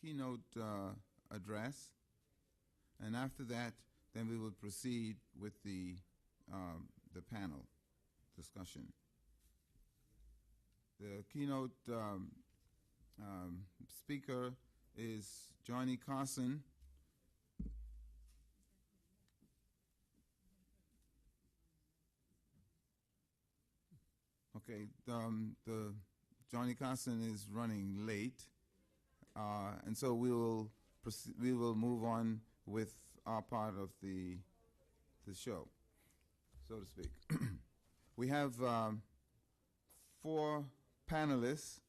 keynote address, and after that, then we will proceed with the panel discussion. The keynote speaker is Johnny Carson. Okay, the Johnny Carson is running late, and so we will move on with our part of the show, so to speak. We have 4 panelists.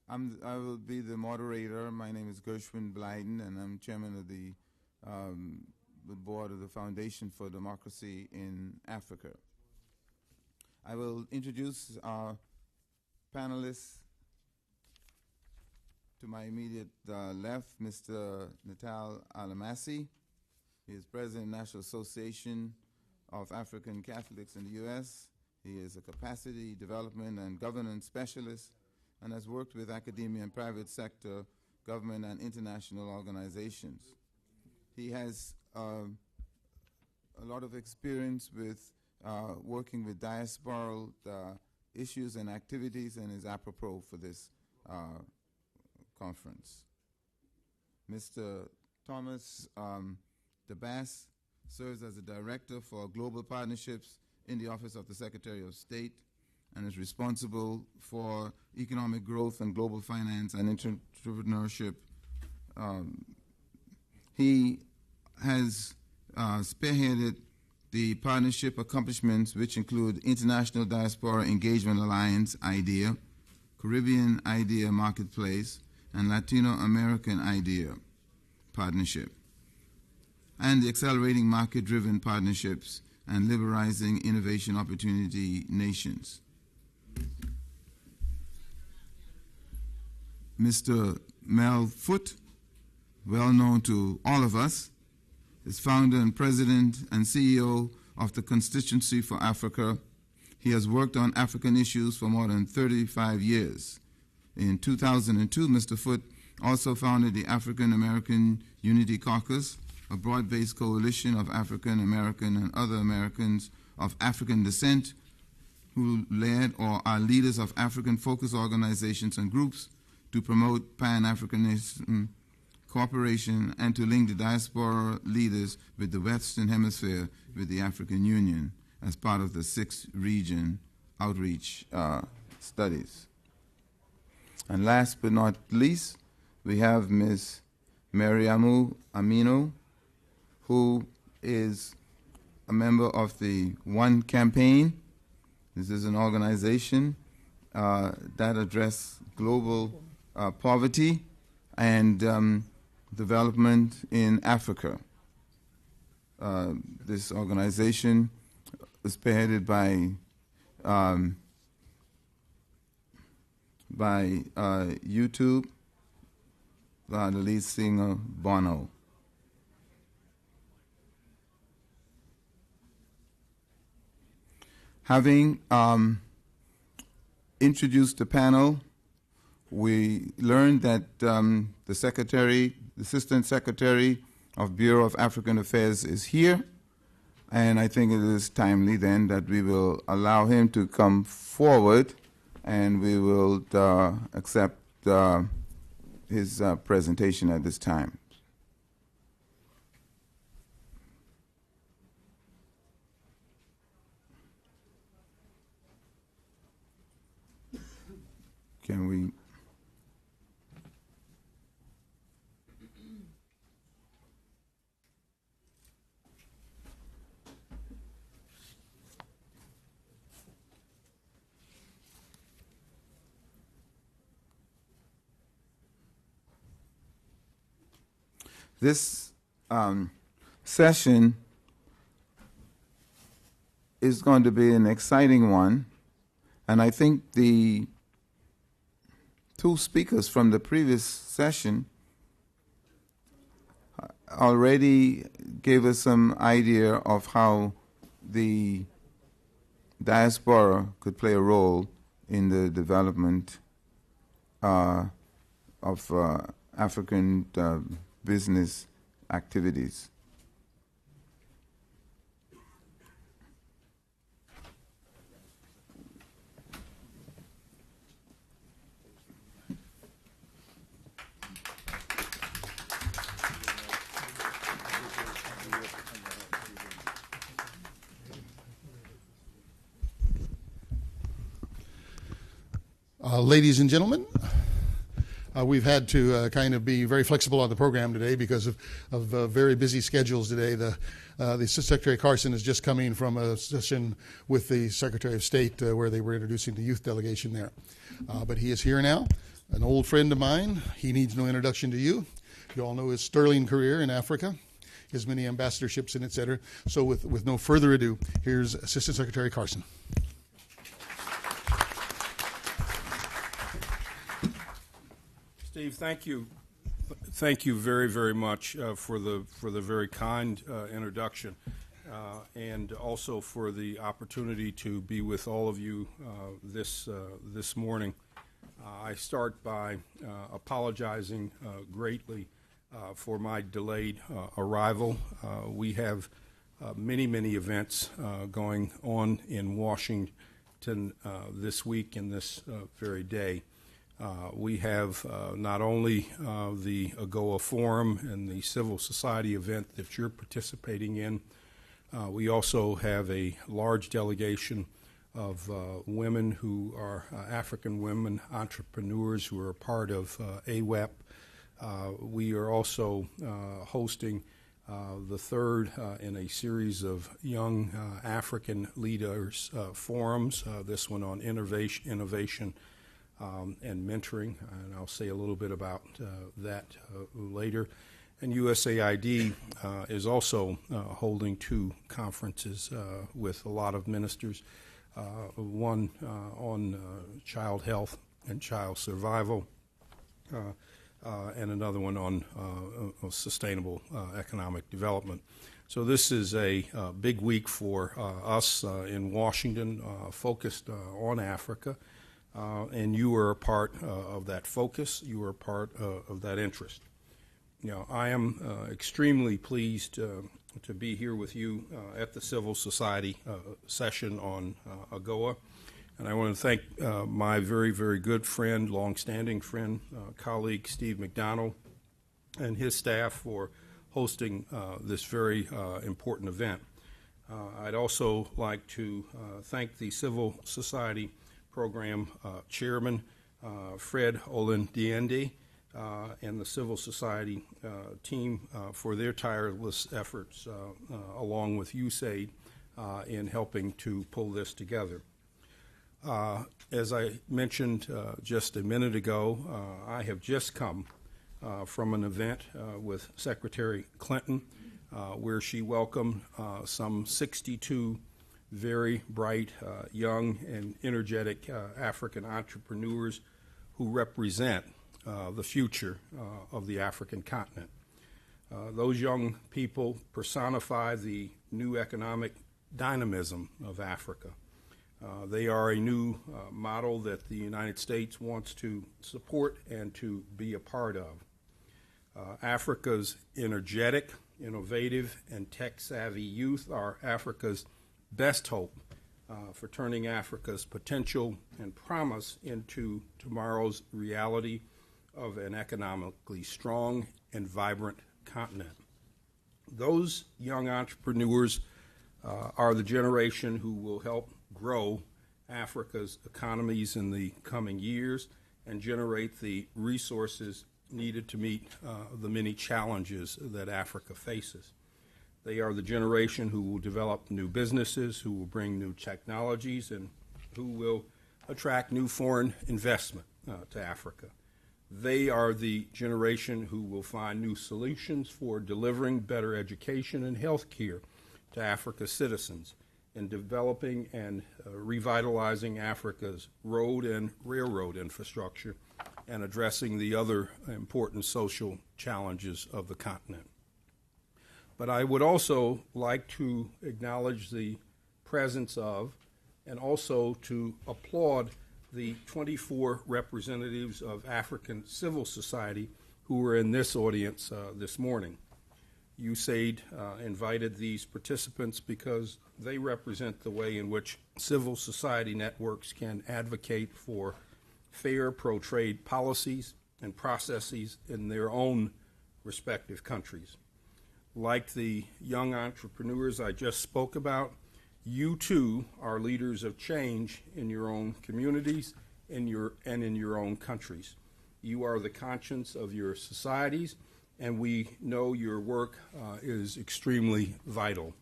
I will be the moderator. My name is Gershwin Blyden, and I'm chairman of the board of the Foundation for Democracy in Africa. I will introduce our panelists. To my immediate left, Mr. Natal Alamasi. He is president of the National Association of African Catholics in the U.S. He is a capacity development and governance specialist and has worked with academia and private sector, government, and international organizations. He has a lot of experience with working with diasporal issues and activities, and is apropos for this conference. Mr. Thomas DeBass serves as the Director for Global Partnerships in the Office of the Secretary of State and is responsible for economic growth and global finance and entrepreneurship. He has spearheaded the partnership accomplishments, which include International Diaspora Engagement Alliance IDEA, Caribbean IDEA Marketplace, and Latino American IDEA Partnership, and the Accelerating Market-Driven Partnerships and Liberalizing Innovation Opportunity Nations. Mr. Mel Foote, well known to all of us, is founder and president and CEO of the Constituency for Africa. He has worked on African issues for more than 35 years. In 2002, Mr. Foote also founded the African American Unity Caucus, a broad-based coalition of African American and other Americans of African descent who led or are leaders of African-focused organizations and groups to promote Pan-Africanism, cooperation, and to link the diaspora leaders with the Western Hemisphere with the African Union as part of the 6th region outreach studies. And last but not least, we have Ms. Mariamu Amino, who is a member of the One Campaign. This is an organization that addresses global poverty and development in Africa. This organization is spearheaded by YouTube, the lead singer Bono. Having introduced the panel, we learned that the Assistant Secretary of Bureau of African Affairs is here, and I think it is timely then that we will allow him to come forward, and we will accept his presentation at this time. Can we? This session is going to be an exciting one, and I think the 2 speakers from the previous session already gave us some idea of how the diaspora could play a role in the development of of African business activities. Ladies and gentlemen, we've had to kind of be very flexible on the program today because of very busy schedules today. The Assistant Secretary Carson is just coming from a session with the Secretary of State where they were introducing the youth delegation there. But he is here now, an old friend of mine. He needs no introduction to you. You all know his sterling career in Africa, his many ambassadorships and et cetera. So with no further ado, here's Assistant Secretary Carson. Steve, thank you. Thank you very, very much for the very kind introduction, and also for the opportunity to be with all of you this morning. I start by apologizing greatly for my delayed arrival. We have many events going on in Washington this week and this very day. We have not only the AGOA Forum and the civil society event that you're participating in, we also have a large delegation of women who are African women entrepreneurs who are a part of AWEP. We are also hosting the third in a series of young African leaders forums, this one on innovation and mentoring, and I'll say a little bit about that later. And USAID is also holding two conferences with a lot of ministers, one on child health and child survival, and another one on sustainable economic development. So this is a big week for us in Washington, focused on Africa. And you are a part of that focus. You are a part of that interest. You know, I am extremely pleased to be here with you at the Civil Society session on AGOA. And I want to thank my very, very good friend, longstanding friend, colleague Steve McDonald and his staff for hosting this very important event. I'd also like to thank the Civil Society Program Chairman Fred Olendiende and the Civil Society team for their tireless efforts along with USAID in helping to pull this together. As I mentioned just a minute ago, I have just come from an event with Secretary Clinton where she welcomed some 62 very bright, young, and energetic African entrepreneurs who represent the future of the African continent. Those young people personify the new economic dynamism of Africa. They are a new model that the United States wants to support and to be a part of. Africa's energetic, innovative, and tech-savvy youth are Africa's best hope for turning Africa's potential and promise into tomorrow's reality of an economically strong and vibrant continent. Those young entrepreneurs are the generation who will help grow Africa's economies in the coming years and generate the resources needed to meet the many challenges that Africa faces. They are the generation who will develop new businesses, who will bring new technologies, and who will attract new foreign investment to Africa. They are the generation who will find new solutions for delivering better education and health care to Africa's citizens, in developing and revitalizing Africa's road and railroad infrastructure, and addressing the other important social challenges of the continent. But I would also like to acknowledge the presence of and also to applaud the 24 representatives of African civil society who were in this audience this morning. USAID invited these participants because they represent the way in which civil society networks can advocate for fair pro-trade policies and processes in their own respective countries. Like the young entrepreneurs I just spoke about, you too are leaders of change in your own communities and in your own countries. You are the conscience of your societies, and we know your work is extremely vital.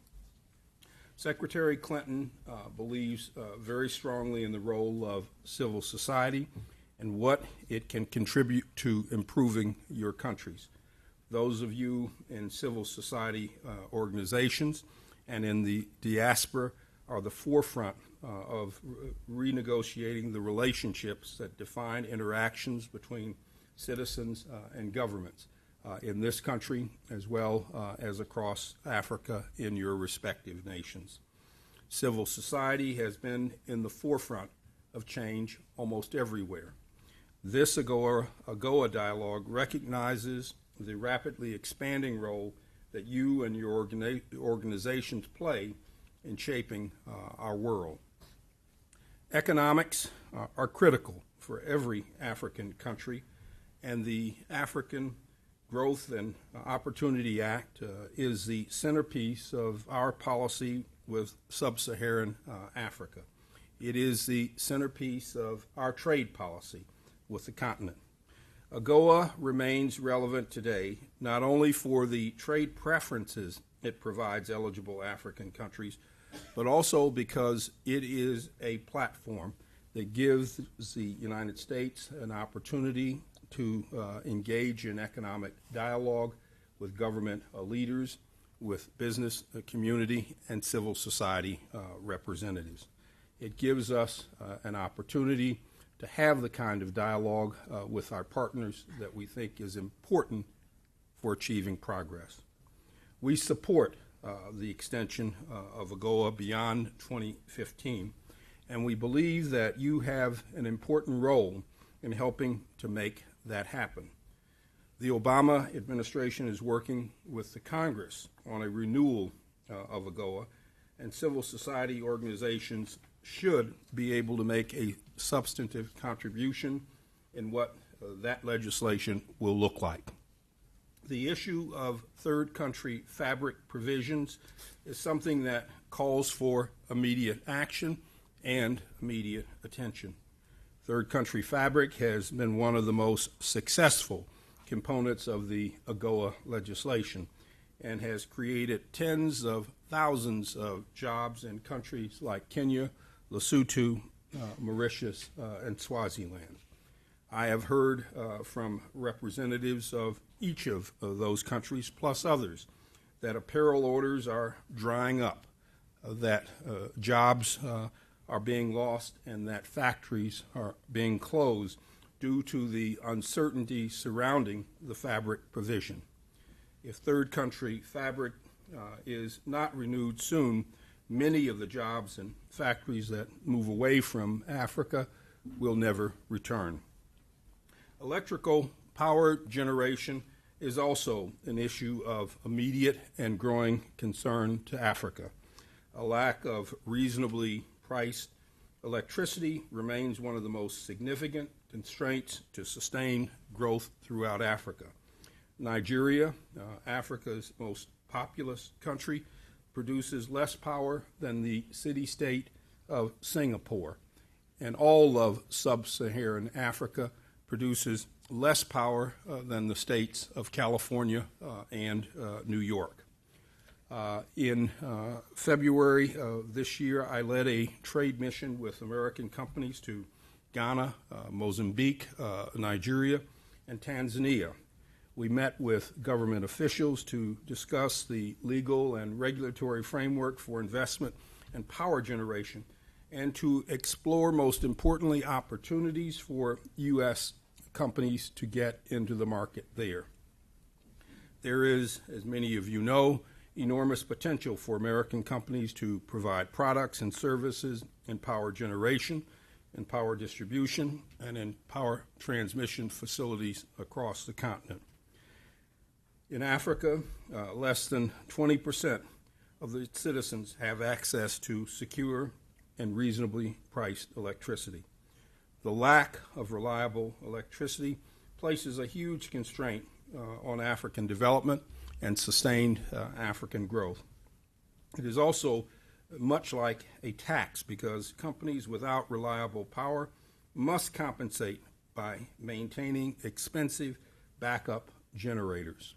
Secretary Clinton believes very strongly in the role of civil society and what it can contribute to improving your countries. Those of you in civil society organizations and in the diaspora are the forefront of renegotiating the relationships that define interactions between citizens and governments in this country as well as across Africa in your respective nations. Civil society has been in the forefront of change almost everywhere. This AGOA dialogue recognizes the rapidly expanding role that you and your organizations play in shaping our world. Economics are critical for every African country, and the African Growth and Opportunity Act is the centerpiece of our policy with sub-Saharan Africa. It is the centerpiece of our trade policy with the continent. AGOA remains relevant today, not only for the trade preferences it provides eligible African countries, but also because it is a platform that gives the United States an opportunity to engage in economic dialogue with government leaders, with business community, and civil society representatives. It gives us an opportunity to have the kind of dialogue with our partners that we think is important for achieving progress. We support the extension of AGOA beyond 2015, and we believe that you have an important role in helping to make that happen. The Obama administration is working with the Congress on a renewal of AGOA, and civil society organizations should be able to make a substantive contribution in what that legislation will look like. The issue of third country fabric provisions is something that calls for immediate action and immediate attention. Third country fabric has been one of the most successful components of the AGOA legislation and has created tens of thousands of jobs in countries like Kenya, Lesotho, Mauritius, and Swaziland. I have heard from representatives of each of those countries, plus others, that apparel orders are drying up, that jobs are being lost, and that factories are being closed due to the uncertainty surrounding the fabric provision. If third country fabric is not renewed soon, many of the jobs and factories that move away from Africa will never return. Electrical power generation is also an issue of immediate and growing concern to Africa. A lack of reasonably priced electricity remains one of the most significant constraints to sustain growth throughout Africa. Nigeria, Africa's most populous country, produces less power than the city-state of Singapore, and all of sub-Saharan Africa produces less power than the states of California and New York. In February of this year, I led a trade mission with American companies to Ghana, Mozambique, Nigeria, and Tanzania. We met with government officials to discuss the legal and regulatory framework for investment and power generation, and to explore, most importantly, opportunities for U.S. companies to get into the market there. There is, as many of you know, enormous potential for American companies to provide products and services in power generation. in power distribution and in power transmission facilities across the continent. In Africa, less than 20% of the citizens have access to secure and reasonably priced electricity. The lack of reliable electricity places a huge constraint on African development and sustained African growth. It is also much like a tax because companies without reliable power must compensate by maintaining expensive backup generators.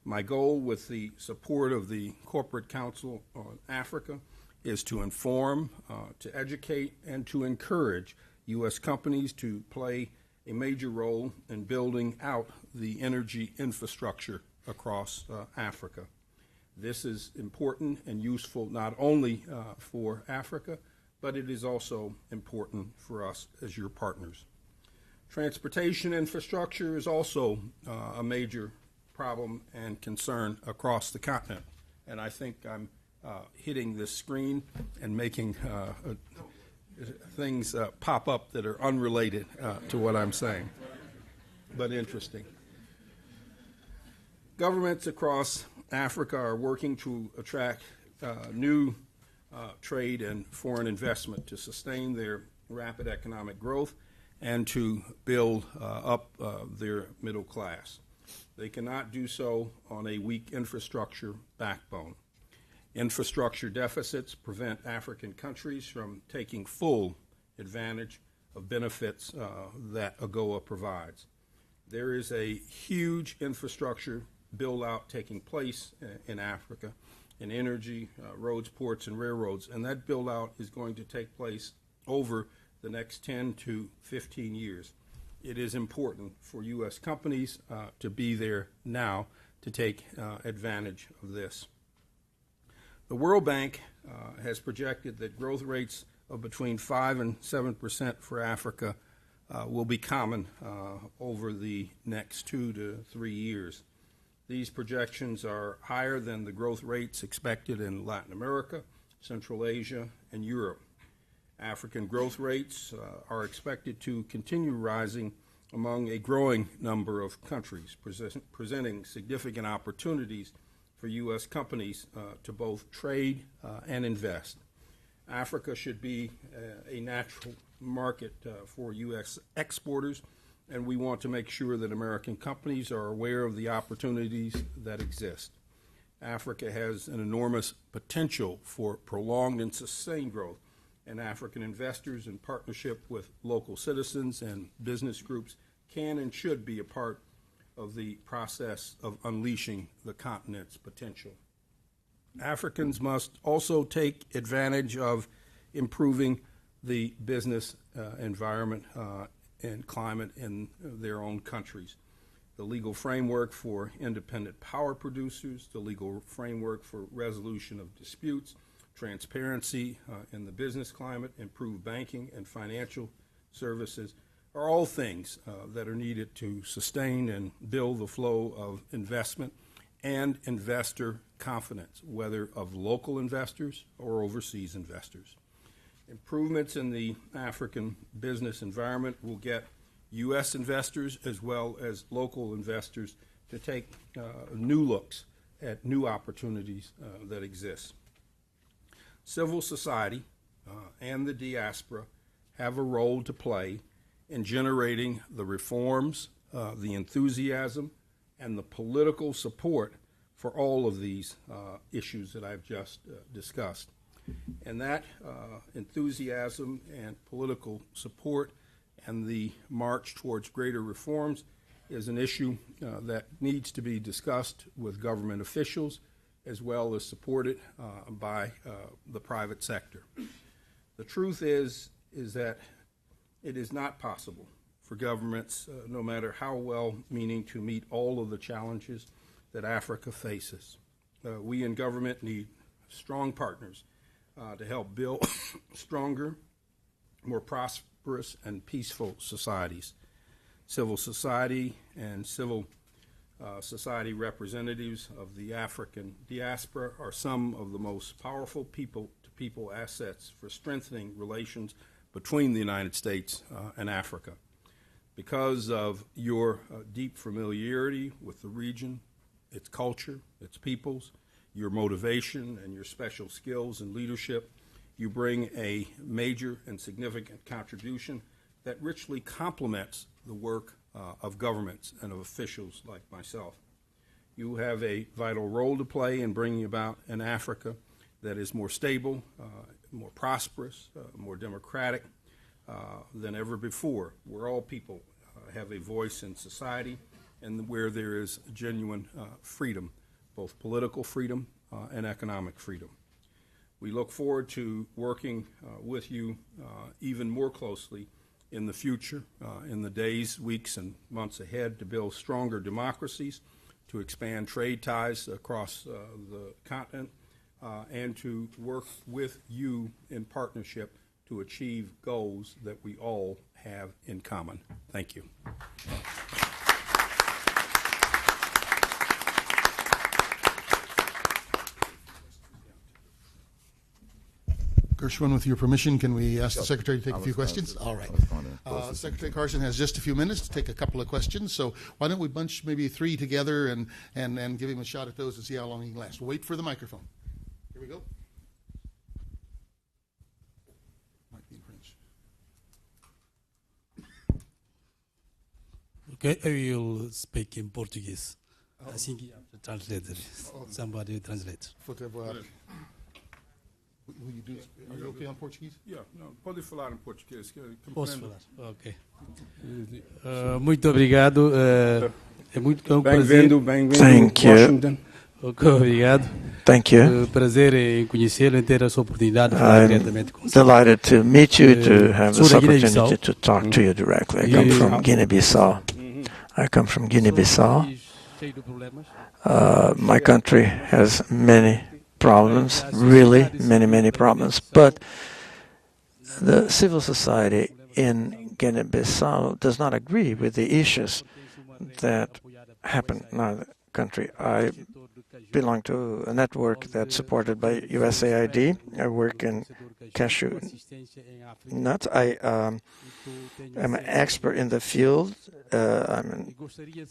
My goal with the support of the Corporate Council on Africa is to inform, to educate, and to encourage U.S. companies to play a major role in building out the energy infrastructure across Africa. This is important and useful not only for Africa, but it is also important for us as your partners. Transportation infrastructure is also a major problem and concern across the continent. And I think I'm hitting this screen and making things pop up that are unrelated to what I'm saying, but interesting. Governments across Africa are working to attract new trade and foreign investment to sustain their rapid economic growth and to build up their middle class. They cannot do so on a weak infrastructure backbone. Infrastructure deficits prevent African countries from taking full advantage of benefits that AGOA provides. There is a huge infrastructure build-out taking place in Africa in energy, roads, ports, and railroads, and that build-out is going to take place over the next 10 to 15 years. It is important for U.S. companies to be there now to take advantage of this. The World Bank has projected that growth rates of between 5 and 7% for Africa will be common over the next 2 to 3 years. These projections are higher than the growth rates expected in Latin America, Central Asia, and Europe. African growth rates are expected to continue rising among a growing number of countries, presenting significant opportunities for U.S. companies to both trade and invest. Africa should be a natural market for U.S. exporters, and we want to make sure that American companies are aware of the opportunities that exist. Africa has an enormous potential for prolonged and sustained growth, and African investors in partnership with local citizens and business groups can and should be a part of the process of unleashing the continent's potential. Africans must also take advantage of improving the business environment and climate in their own countries. The legal framework for independent power producers, the legal framework for resolution of disputes, transparency in the business climate, improved banking and financial services are all things that are needed to sustain and build the flow of investment and investor confidence, whether of local investors or overseas investors. Improvements in the African business environment will get U.S. investors as well as local investors to take new looks at new opportunities that exist. Civil society and the diaspora have a role to play in generating the reforms, the enthusiasm, and the political support for all of these issues that I've just discussed. And that enthusiasm and political support and the march towards greater reforms is an issue that needs to be discussed with government officials as well as supported by the private sector. The truth is that it is not possible for governments, no matter how well-meaning, to meet all of the challenges that Africa faces. We in government need strong partners to help build stronger, more prosperous, and peaceful societies. Civil society and civil society representatives of the African diaspora are some of the most powerful people-to-people assets for strengthening relations between the United States and Africa. Because of your deep familiarity with the region, its culture, its peoples, your motivation and your special skills and leadership, you bring a major and significant contribution that richly complements the work of governments and of officials like myself. You have a vital role to play in bringing about an Africa that is more stable, more prosperous, more democratic than ever before, where all people have a voice in society and where there is genuine freedom, both political freedom and economic freedom. We look forward to working with you even more closely in the future, in the days, weeks, and months ahead to build stronger democracies, to expand trade ties across the continent, and to work with you in partnership to achieve goals that we all have in common. Thank you. Gershwin, with your permission, can we ask the Secretary to take a few questions? All right. Secretary Carson has just a few minutes to take a couple of questions, so why don't we bunch maybe three together and give him a shot at those and see how long he can last. We'll wait for the microphone. Here we go. Might be in French. Okay, I will speak in Portuguese. I think you have to translate it. Somebody translate. Are you okay on Portuguese? Yeah, não, pode falar em português. Posso falar? Ok. Muito obrigado. É um prazer. Bem-vindo, Thank you. Washington. Ok, obrigado. Thank you. Prazer em conhecê-lo e ter essa oportunidade de falar diretamente com I'm você. delighted to meet you, to have Sou this da Guiné-Bissau. opportunity to talk to you directly. I come from Guinea-Bissau. I come from Guinea-Bissau. Cheio de problemas. My country has many problems, really many problems. But the civil society in Guinea-Bissau does not agree with the issues that happen in our country. I belong to a network that's supported by USAID. I work in cashew nuts. I am an expert in the field.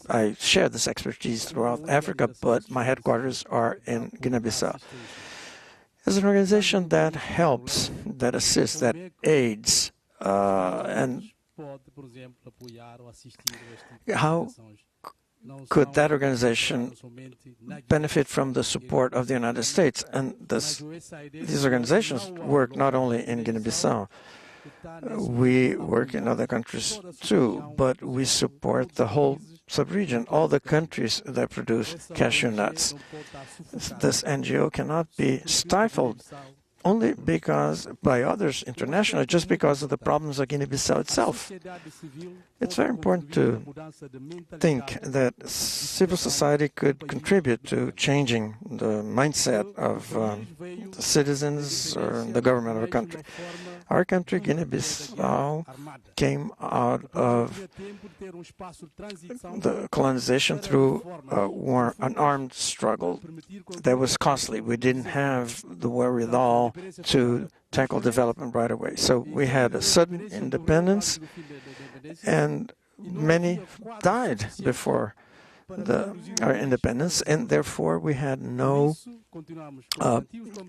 I share this expertise throughout Africa, but my headquarters are in Guinea-Bissau. It's an organization that helps, that assists, that aids, and how could that organization benefit from the support of the United States? And these organizations work not only in Guinea-Bissau. We work in other countries too, but we support the whole sub-region, all the countries that produce cashew nuts. This NGO cannot be stifled only because by others internationally, just because of the problems of Guinea-Bissau itself. It's very important to think that civil society could contribute to changing the mindset of the citizens or the government of a country. Our country, Guinea-Bissau, came out of the colonization through an armed struggle that was costly. We didn't have the wherewithal to tackle development right away. So we had a sudden independence, and many died before our independence, and therefore we had no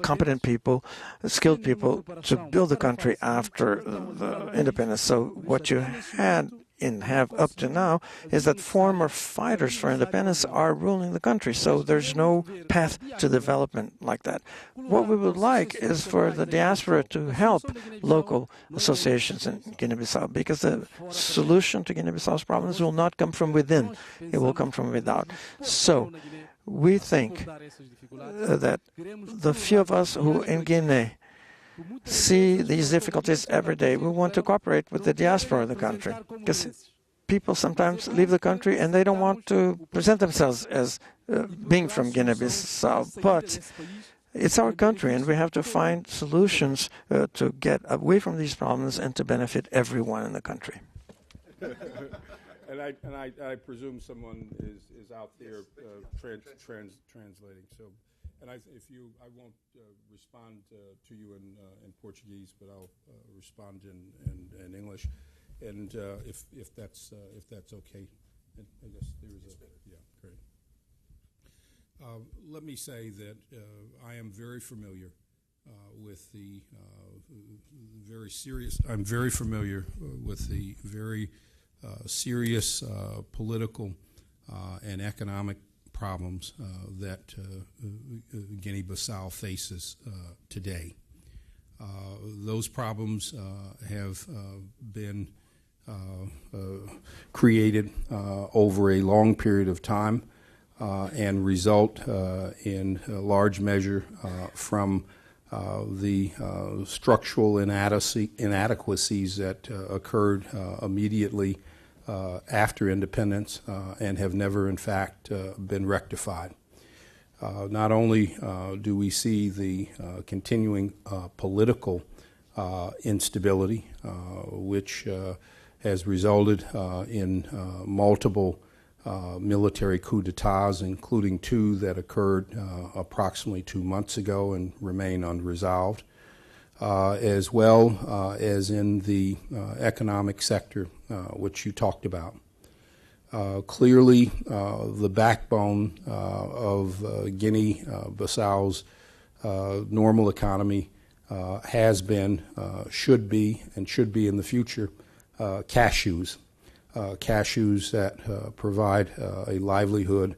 competent people, skilled people to build the country after the independence. So what you had and have up to now is that former fighters for independence are ruling the country. So there's no path to development like that. What we would like is for the diaspora to help local associations in Guinea-Bissau, because the solution to Guinea-Bissau's problems will not come from within. It will come from without. So we think that the few of us who in Guinea see these difficulties every day, we want to cooperate with the diaspora of the country, because people sometimes leave the country and they don't want to present themselves as being from Guinea-Bissau, but it's our country and we have to find solutions to get away from these problems and to benefit everyone in the country. And I presume someone is out there translating. So, And I won't respond to you in Portuguese, but I'll respond in English. And if that's okay, I guess there's great. Let me say that I am very familiar with the very serious. I'm very familiar with the very serious political and economic problems that Guinea-Bissau faces today. Those problems have been created over a long period of time and result in a large measure from the structural inadequacies that occurred immediately after independence and have never, in fact, been rectified. Not only do we see the continuing political instability, which has resulted in multiple military coups d'etats, including two that occurred approximately 2 months ago and remain unresolved, as well as in the economic sector, which you talked about. Clearly, the backbone of Guinea-Bissau's normal economy has been, should be in the future, cashews. Cashews that provide a livelihood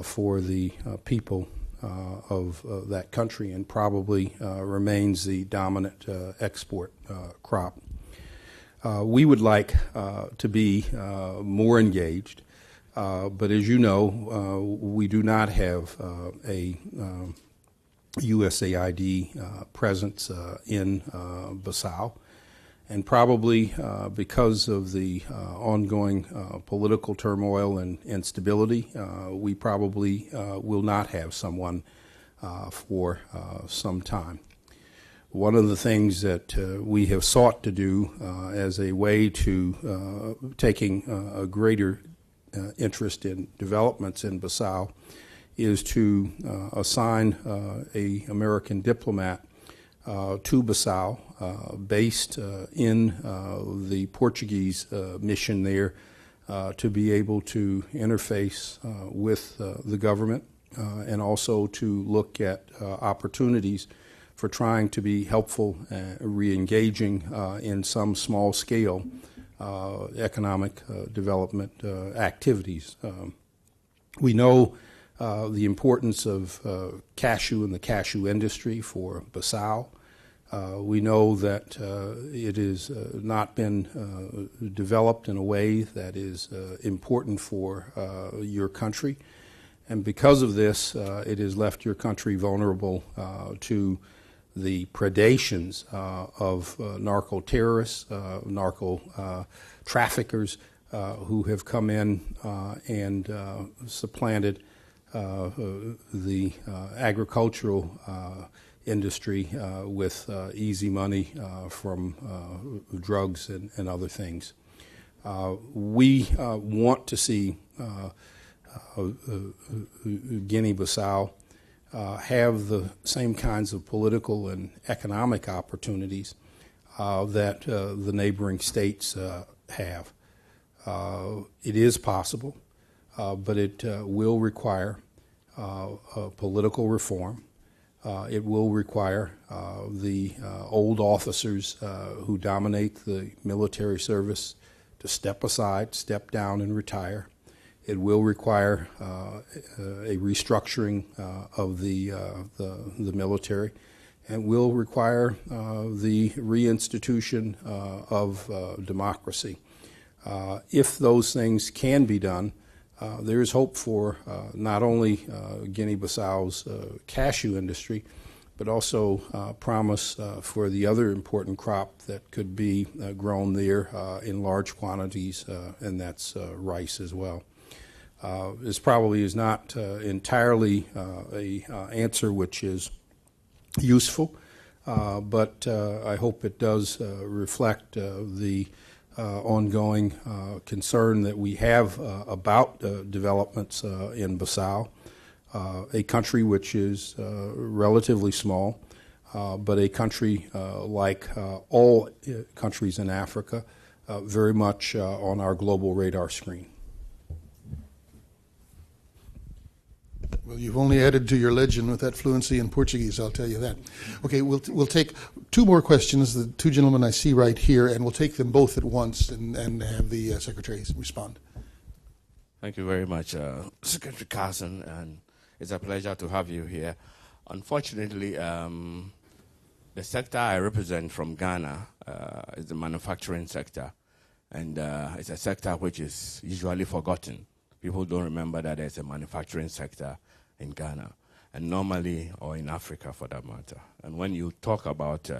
for the people of that country and probably remains the dominant export crop. We would like to be more engaged, but as you know, we do not have a USAID presence in Bissau. And probably because of the ongoing political turmoil and instability, we probably will not have someone for some time. One of the things that we have sought to do as a way to taking a greater interest in developments in Bissau is to assign an American diplomat to Bissau, based in the Portuguese mission there, to be able to interface with the government and also to look at opportunities for trying to be helpful, re-engaging in some small-scale economic development activities. We know the importance of cashew and the cashew industry for Bissau. We know that it has not been developed in a way that is important for your country. And because of this, it has left your country vulnerable to the predations of narco-terrorists, narco-traffickers who have come in and supplanted the agricultural industry with easy money from drugs and other things. We want to see Guinea-Bissau have the same kinds of political and economic opportunities that the neighboring states have. It is possible, but it will require political reform. It will require the old officers who dominate the military service to step aside, step down, and retire. It will require a restructuring of the military, and will require the reinstitution of democracy. If those things can be done, there is hope for not only Guinea-Bissau's cashew industry, but also promise for the other important crop that could be grown there in large quantities, and that's rice as well. This probably is not entirely an answer which is useful, but I hope it does reflect the ongoing concern that we have about developments in Bissau. a country which is relatively small, but a country like all countries in Africa, very much on our global radar screen. Well, you've only added to your legend with that fluency in Portuguese, I'll tell you that. Okay, we'll take two more questions, the two gentlemen I see right here, and we'll take them both at once and have the Secretary respond. Thank you very much, Secretary Carson, and it's a pleasure to have you here. Unfortunately, the sector I represent from Ghana is the manufacturing sector, and it's a sector which is usually forgotten. People don't remember that there's a manufacturing sector in Ghana, and normally, or in Africa for that matter. And when you talk about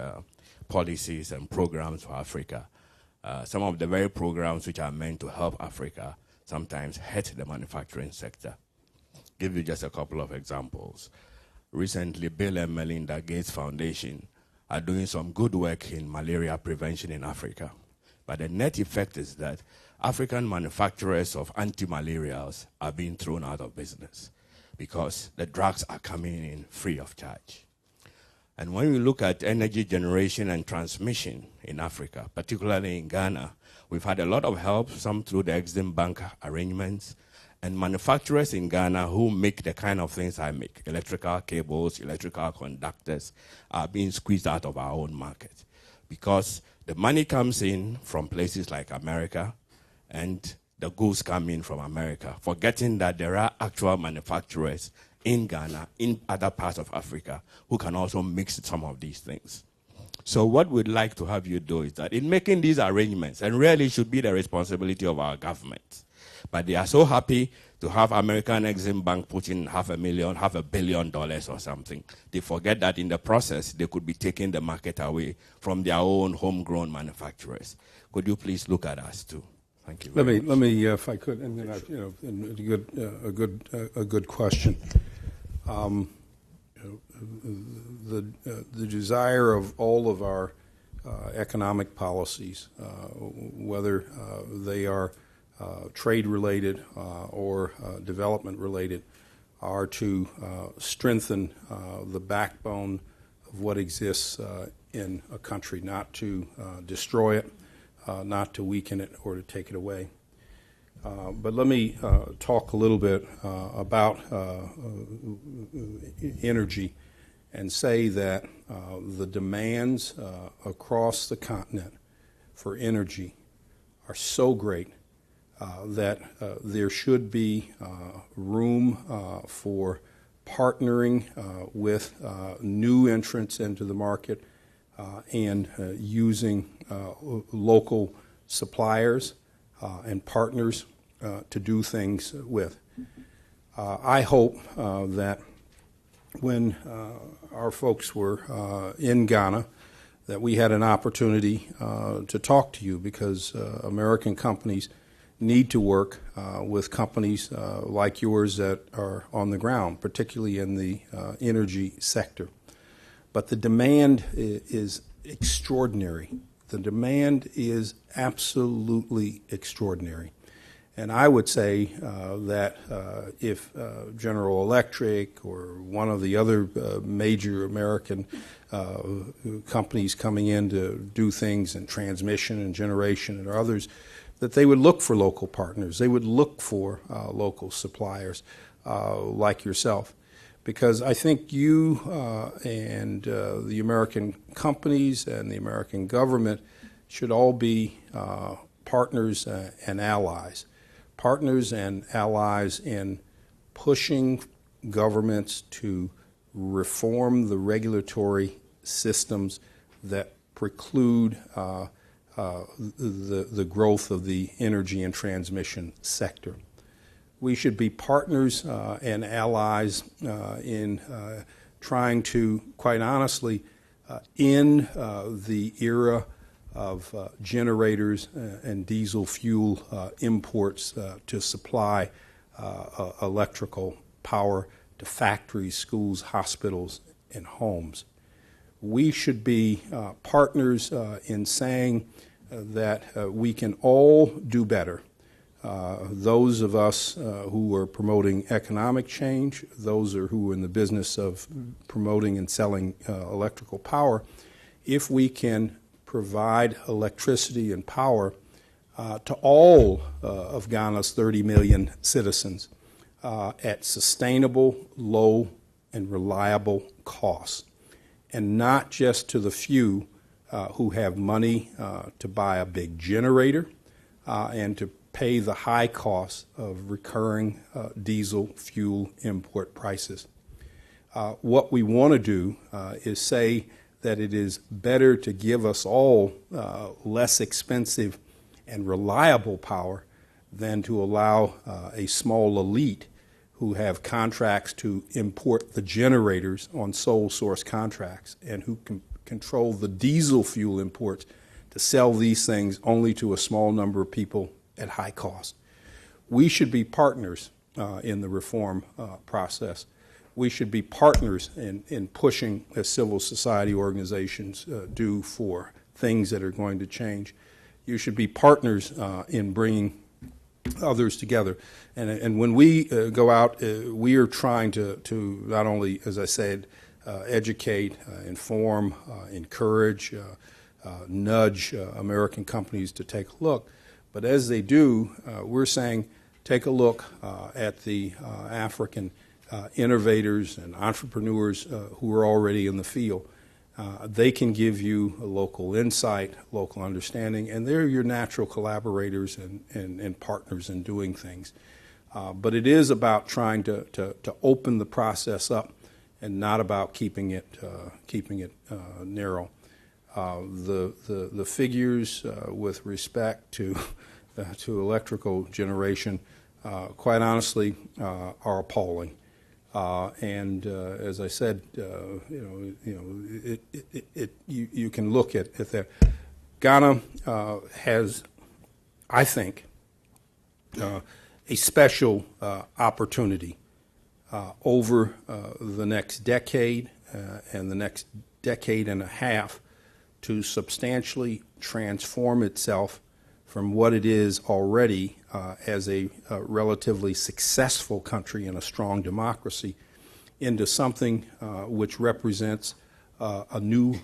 policies and programs for Africa, some of the very programs which are meant to help Africa sometimes hurt the manufacturing sector. Give you just a couple of examples. Recently, Bill and Melinda Gates Foundation are doing some good work in malaria prevention in Africa. But the net effect is that African manufacturers of anti-malarials are being thrown out of business because the drugs are coming in free of charge. And when we look at energy generation and transmission in Africa, particularly in Ghana, we've had a lot of help, some through the Exim Bank arrangements, and manufacturers in Ghana who make the kind of things I make, electrical cables, electrical conductors, are being squeezed out of our own market because the money comes in from places like America and the goods come in from America, forgetting that there are actual manufacturers in Ghana, in other parts of Africa, who can also mix some of these things. So what we'd like to have you do is that in making these arrangements, and really should be the responsibility of our government, but they are so happy to have American Exim Bank put in $500 million or something. They forget that in the process, they could be taking the market away from their own homegrown manufacturers. Could you please look at us too? Thank you. Let me, if I could, and then a good question. The desire of all of our economic policies, whether they are trade-related or development-related, are to strengthen the backbone of what exists in a country, not to destroy it, not to weaken it or to take it away. But let me talk a little bit about energy and say that the demands across the continent for energy are so great that there should be room for partnering with new entrants into the market and using local suppliers and partners to do things with. I hope that when our folks were in Ghana, that we had an opportunity to talk to you, because American companies need to work with companies like yours that are on the ground, particularly in the energy sector. But the demand is extraordinary. The demand is absolutely extraordinary. And I would say that if General Electric or one of the other major American companies coming in to do things in transmission and generation and others, that they would look for local partners. They would look for local suppliers like yourself. Because I think you and the American companies and the American government should all be partners and allies. Partners and allies in pushing governments to reform the regulatory systems that preclude the growth of the energy and transmission sector. We should be partners and allies in trying to, quite honestly, end the era of generators and diesel fuel imports to supply electrical power to factories, schools, hospitals, and homes. We should be partners in saying that we can all do better Those of us who are promoting economic change, those who are in the business of promoting and selling electrical power, if we can provide electricity and power to all of Ghana's 30 million citizens at sustainable, low, and reliable costs, and not just to the few who have money to buy a big generator and to pay the high cost of recurring diesel fuel import prices. What we want to do is say that it is better to give us all less expensive and reliable power than to allow a small elite who have contracts to import the generators on sole source contracts and who can control the diesel fuel imports to sell these things only to a small number of people at high cost. We should be partners in the reform process. We should be partners in pushing, as civil society organizations do, for things that are going to change. You should be partners in bringing others together. And when we go out, we are trying to not only, as I said, educate, inform, encourage, nudge American companies to take a look. But as they do, we're saying take a look at the African innovators and entrepreneurs who are already in the field. They can give you a local insight, local understanding, and they're your natural collaborators and partners in doing things. But it is about trying to open the process up and not about keeping it narrow. The figures with respect to electrical generation, quite honestly, are appalling. And as I said, you can look at that. Ghana has, I think, a special opportunity over the next decade and the next decade and a half to substantially transform itself from what it is already as a relatively successful country and a strong democracy into something which represents a new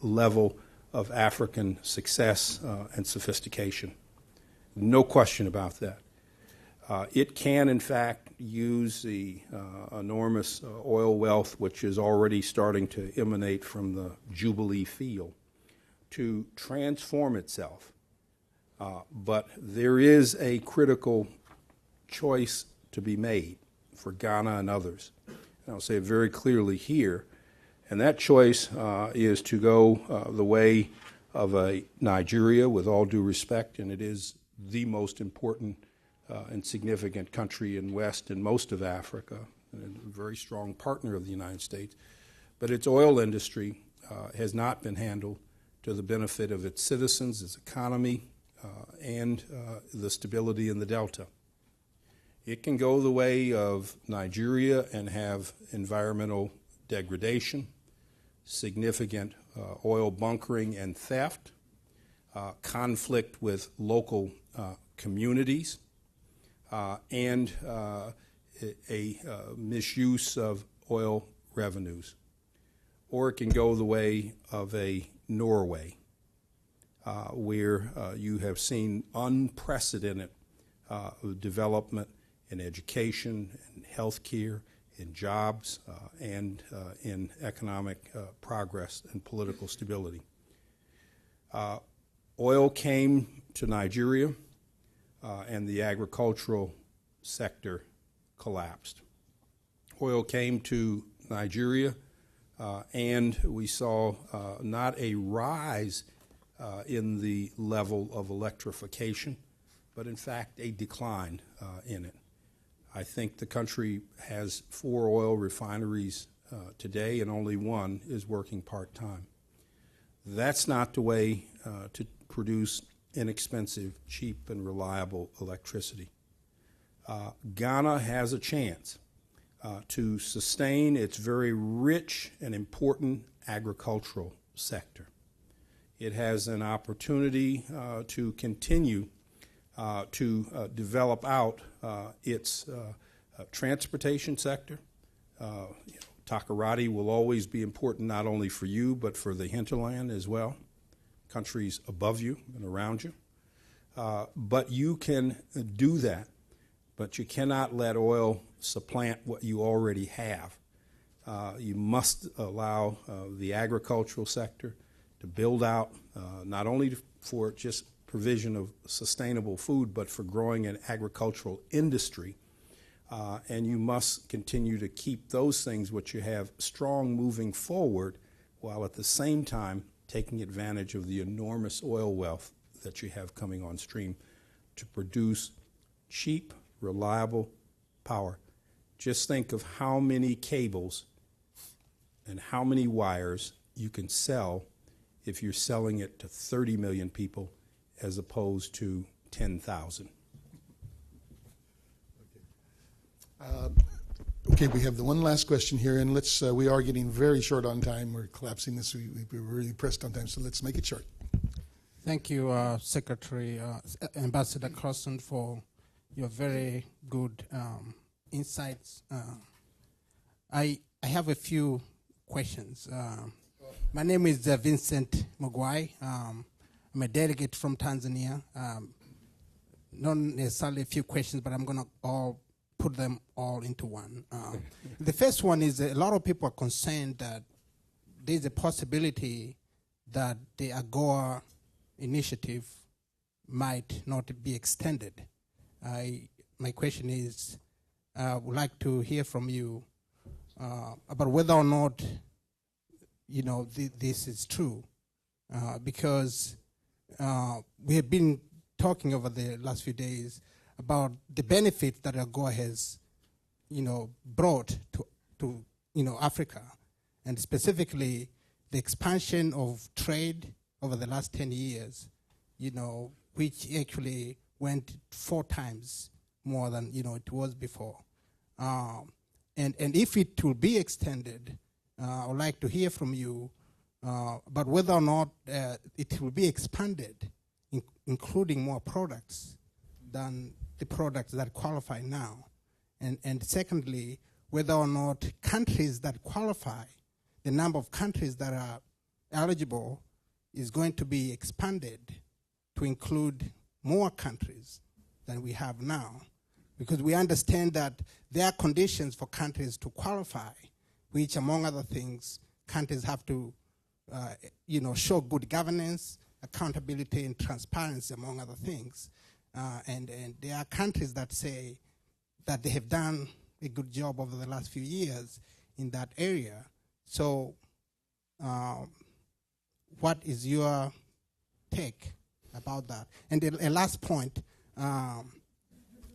level of African success and sophistication. No question about that. It can, in fact, use the enormous oil wealth which is already starting to emanate from the Jubilee field to transform itself. But there is a critical choice to be made for Ghana and others. And I'll say it very clearly here. And that choice is to go the way of a Nigeria, with all due respect, and it is the most important and significant country in West and most of Africa, and a very strong partner of the United States. But its oil industry has not been handled to the benefit of its citizens, its economy, and the stability in the Delta. It can go the way of Nigeria and have environmental degradation, significant oil bunkering and theft, conflict with local communities, and a misuse of oil revenues. Or it can go the way of a Norway, where you have seen unprecedented development in education, in healthcare, in jobs, and in economic progress and political stability. Oil came to Nigeria, and the agricultural sector collapsed. Oil came to Nigeria, and we saw not a rise in the level of electrification, but in fact a decline in it. I think the country has 4 oil refineries today, and only one is working part-time. That's not the way to produce inexpensive, cheap, and reliable electricity. Ghana has a chance to sustain its very rich and important agricultural sector. It has an opportunity to continue to develop out its transportation sector. Takoradi will always be important not only for you but for the hinterland as well, countries above you and around you. But you can do that, but you cannot let oil supplant what you already have. You must allow the agricultural sector to build out not only for just provision of sustainable food, but for growing an agricultural industry. And you must continue to keep those things which you have strong moving forward, while at the same time taking advantage of the enormous oil wealth that you have coming on stream to produce cheap, reliable power. Just think of how many cables and how many wires you can sell if you're selling it to 30 million people as opposed to 10,000. Okay, we have the one last question here, and let's. We are getting very short on time. We're collapsing this. We're really pressed on time, so let's make it short. Thank you, Secretary Ambassador Carson, for your very good insights. I have a few questions. My name is Vincent Mugwai. I'm a delegate from Tanzania. Not necessarily a few questions, but I'm going to all put them all into one. The first one is a lot of people are concerned that there's a possibility that the AGOA initiative might not be extended. My question is, I would like to hear from you about whether or not, this is true, because we have been talking over the last few days about the benefit that AGOA has, brought to Africa, and specifically the expansion of trade over the last 10 years, which actually went 4 times more than it was before. And if it will be extended, I would like to hear from you about whether or not it will be expanded, including more products than the products that qualify now. And secondly, whether or not countries that qualify, the number of countries that are eligible is going to be expanded to include more countries than we have now. Because we understand that there are conditions for countries to qualify, which, among other things, countries have to show good governance, accountability, and transparency, among other things. And there are countries that say that they have done a good job over the last few years in that area. So what is your take about that? And a last point,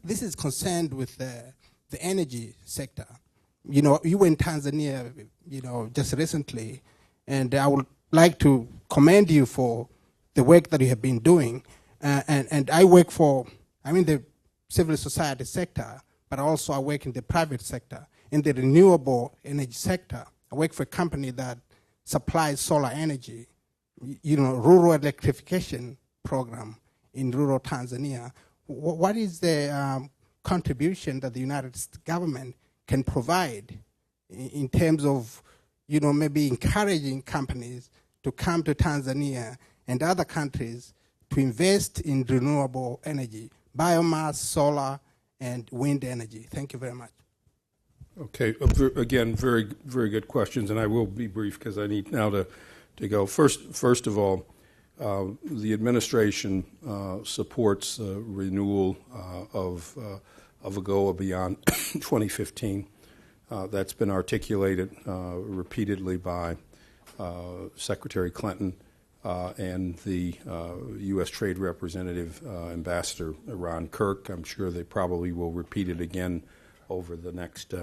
this is concerned with the energy sector. You were in Tanzania, just recently, and I would like to commend you for the work that you have been doing. And I'm in the civil society sector, but also I work in the private sector. In the renewable energy sector, I work for a company that supplies solar energy, rural electrification program in rural Tanzania. What is the contribution that the United States government can provide in terms of, maybe encouraging companies to come to Tanzania and other countries to invest in renewable energy, biomass, solar, and wind energy? Thank you very much. Okay. Again, very, very good questions, and I will be brief because I need now to go. First of all, the administration supports renewal of AGOA beyond 2015. That's been articulated repeatedly by Secretary Clinton and the U.S. Trade Representative, Ambassador Ron Kirk. I'm sure they probably will repeat it again over the next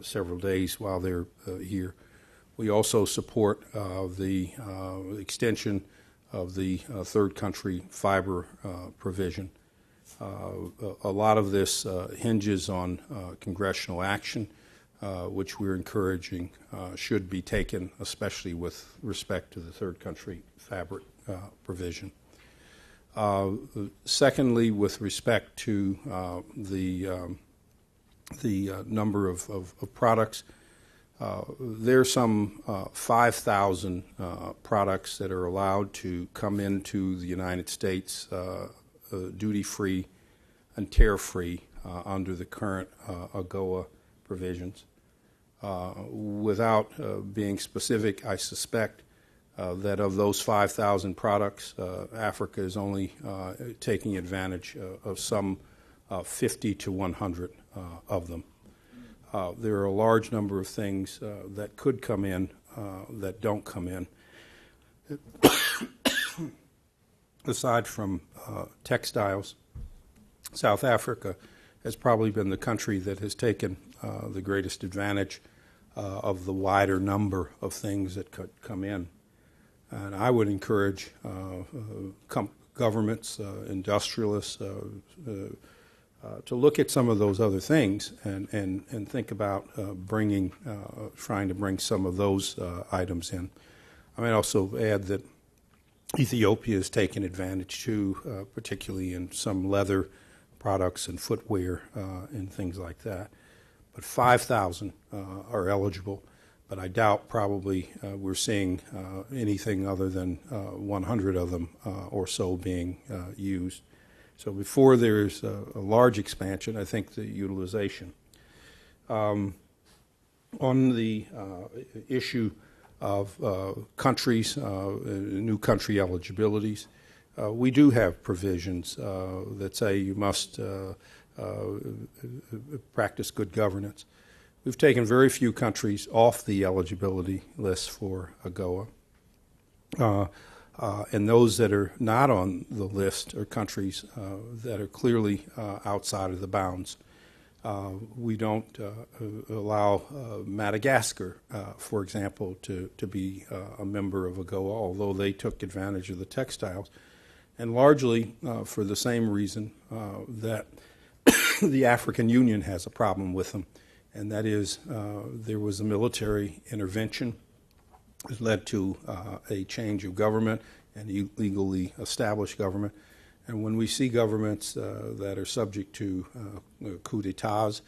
several days while they're here. We also support the extension of the third country fiber provision. A lot of this hinges on congressional action, which we're encouraging should be taken, especially with respect to the third country fiber provision. Secondly, with respect to the number of products, there are some 5,000 products that are allowed to come into the United States duty-free and tariff-free under the current AGOA provisions. Without being specific, I suspect that of those 5,000 products, Africa is only taking advantage of some 50 to 100 of them. There are a large number of things that could come in that don't come in. Aside from textiles, South Africa has probably been the country that has taken the greatest advantage of the wider number of things that could come in. And I would encourage governments, industrialists, to look at some of those other things and think about trying to bring some of those items in. I might also add that Ethiopia has taken advantage too, particularly in some leather products and footwear and things like that. But 5,000 are eligible, but I doubt probably we're seeing anything other than 100 of them or so being used. So before there's a large expansion, I think the utilization. On the issue of countries, new country eligibilities, we do have provisions that say you must practice good governance. We've taken very few countries off the eligibility list for AGOA. And those that are not on the list are countries that are clearly outside of the bounds. We don't allow Madagascar, for example, to be a member of AGOA, although they took advantage of the textiles, and largely for the same reason that the African Union has a problem with them, and that is there was a military intervention that led to a change of government and legally established government. And when we see governments that are subject to coups d'etats,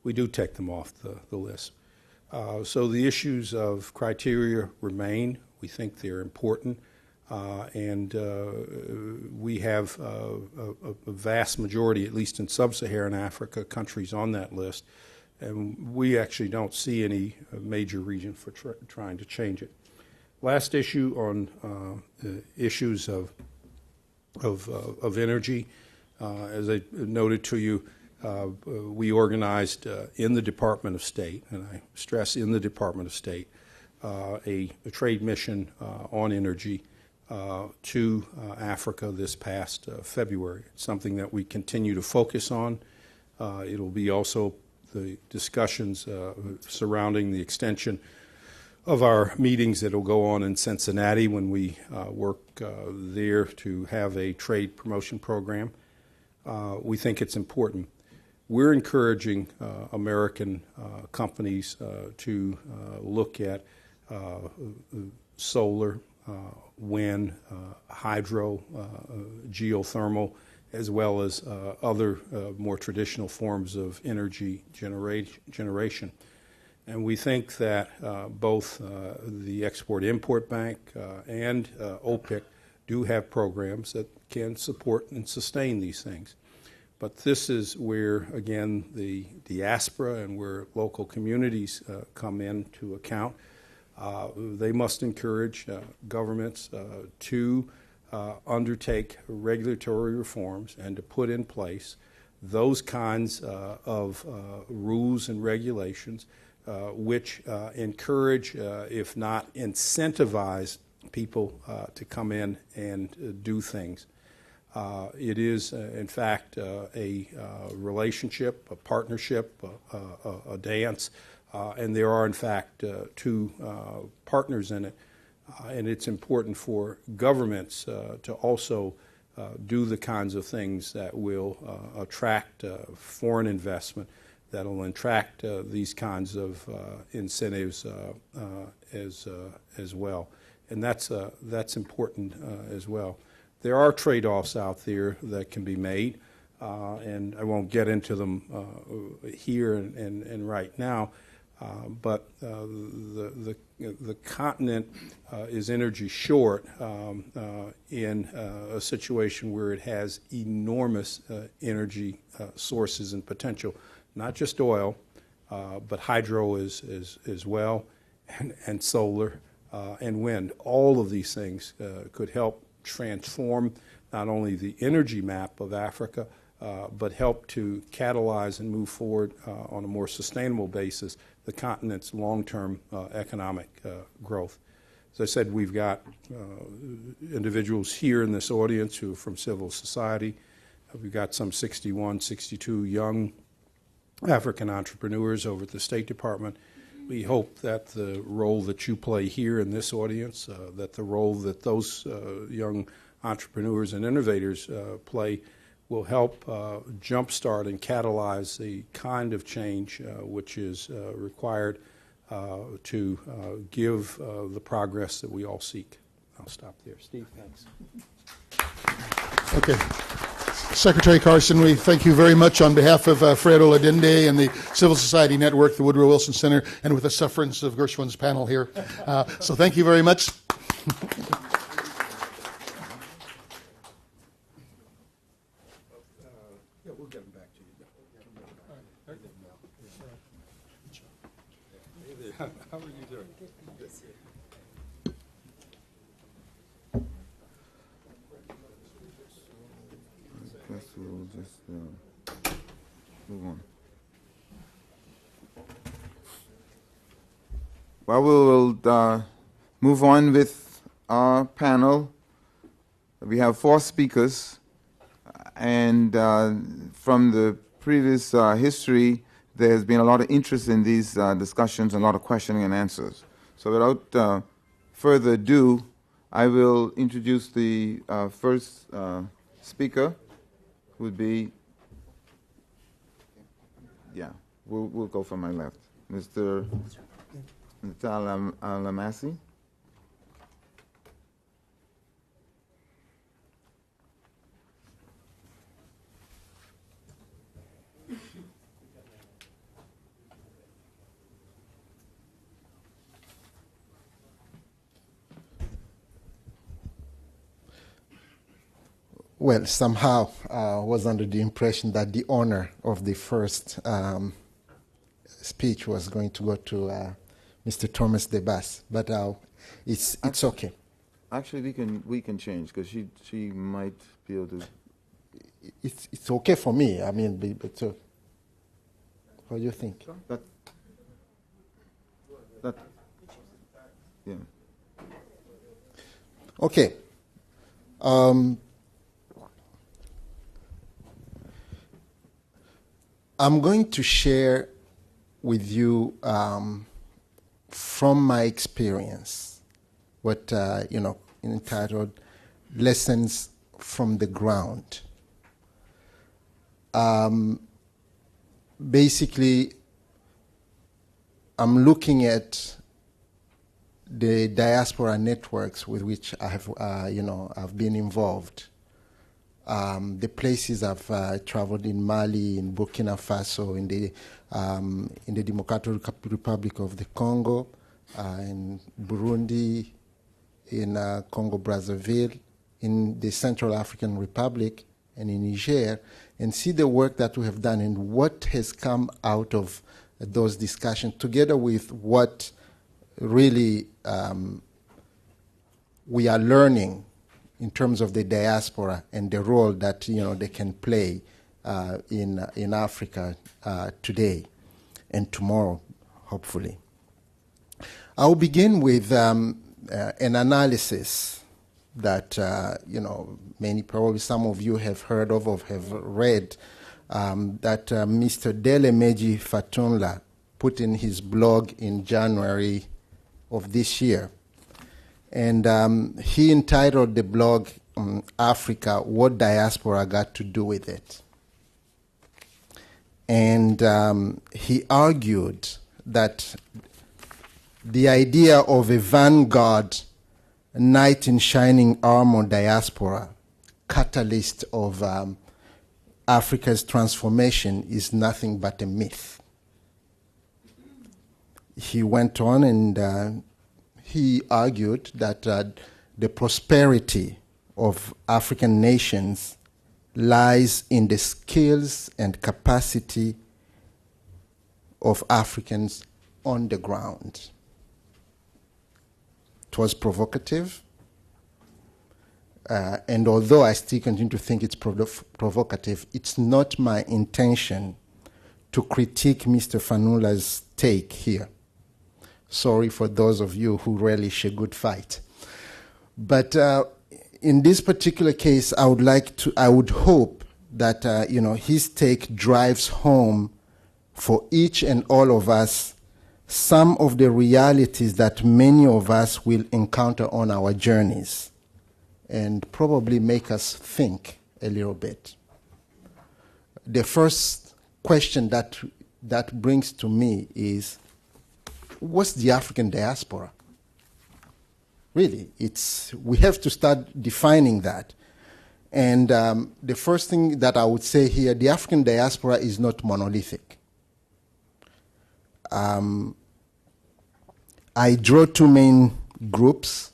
we do take them off the list. So the issues of criteria remain. We think they're important. And we have a vast majority, at least in sub-Saharan Africa, countries on that list. And we actually don't see any major reason for trying to change it. Last issue on issues of energy. As I noted to you, we organized in the Department of State, and I stress in the Department of State, a trade mission on energy to Africa this past February. It's something that we continue to focus on. It'll be also the discussions surrounding the extension of our meetings that will go on in Cincinnati when we work there to have a trade promotion program. We think it's important. We're encouraging American companies to look at solar, wind, hydro, geothermal, as well as other more traditional forms of energy generation. And we think that both the Export-Import Bank and OPIC do have programs that can support and sustain these things. But this is where, again, the diaspora and where local communities come into account. They must encourage governments to undertake regulatory reforms and to put in place those kinds of rules and regulations which encourage, if not incentivize, people to come in and do things. It is, in fact, a relationship, a partnership, a dance, and there are, in fact, two partners in it. And it's important for governments to also do the kinds of things that will attract foreign investment, that will attract these kinds of incentives as well. And that's important as well. There are trade-offs out there that can be made, and I won't get into them here and right now. But the continent is energy short in a situation where it has enormous energy sources and potential, not just oil, but hydro as well, and solar and wind. All of these things could help transform not only the energy map of Africa, but help to catalyze and move forward on a more sustainable basis the continent's long-term economic growth. As I said, we've got individuals here in this audience who are from civil society. We've got some 61, 62 young African entrepreneurs over at the State Department. We hope that the role that you play here in this audience, that the role that those young entrepreneurs and innovators play will help jumpstart and catalyze the kind of change which is required to give the progress that we all seek. I'll stop there. Steve, thanks. Okay. Secretary Carson, we thank you very much on behalf of Fred Oladinde and the Civil Society Network, the Woodrow Wilson Center, and with the sufferance of Gershwin's panel here. So thank you very much. We'll get them back to you. How are you doing? I guess we'll just move on. Well, we will move on with our panel. We have 4 speakers, and from the previous history, there has been a lot of interest in these discussions and a lot of questioning and answers. So without further ado, I will introduce the first speaker, who would be, we'll go from my left, Mr. Natal Alamasi. Well, somehow I was under the impression that the honor of the first speech was going to go to Mr. Thomas DeBass, but it's okay. Actually, we can change because she might be able to. It's okay for me. I mean, but what do you think? That yeah. Okay. I'm going to share with you from my experience what entitled "Lessons from the Ground." Basically, I'm looking at the diaspora networks with which I have, I've been involved. The places I've traveled in Mali, in Burkina Faso, in the Democratic Republic of the Congo, in Burundi, in Congo Brazzaville, in the Central African Republic, and in Niger, and see the work that we have done and what has come out of those discussions, together with what really we are learning in terms of the diaspora and the role that they can play in Africa today and tomorrow, hopefully. I'll begin with an analysis that many, probably some of you have heard of or have read, that Mr. Delemeji Fatunla put in his blog in January of this year. And he entitled the blog, Africa, What Diaspora Got to Do With It. And he argued that the idea of a vanguard, knight in shining armor diaspora catalyst of Africa's transformation is nothing but a myth. He went on and he argued that the prosperity of African nations lies in the skills and capacity of Africans on the ground. It was provocative, and although I still continue to think it's provocative, it's not my intention to critique Mr. Fanula's take here. Sorry for those of you who relish a good fight. But in this particular case, I would hope that his take drives home for each and all of us some of the realities that many of us will encounter on our journeys, and probably make us think a little bit. The first question that brings to me is, what's the African diaspora? Really, we have to start defining that. And the first thing that I would say here, the African diaspora is not monolithic. I draw two main groups,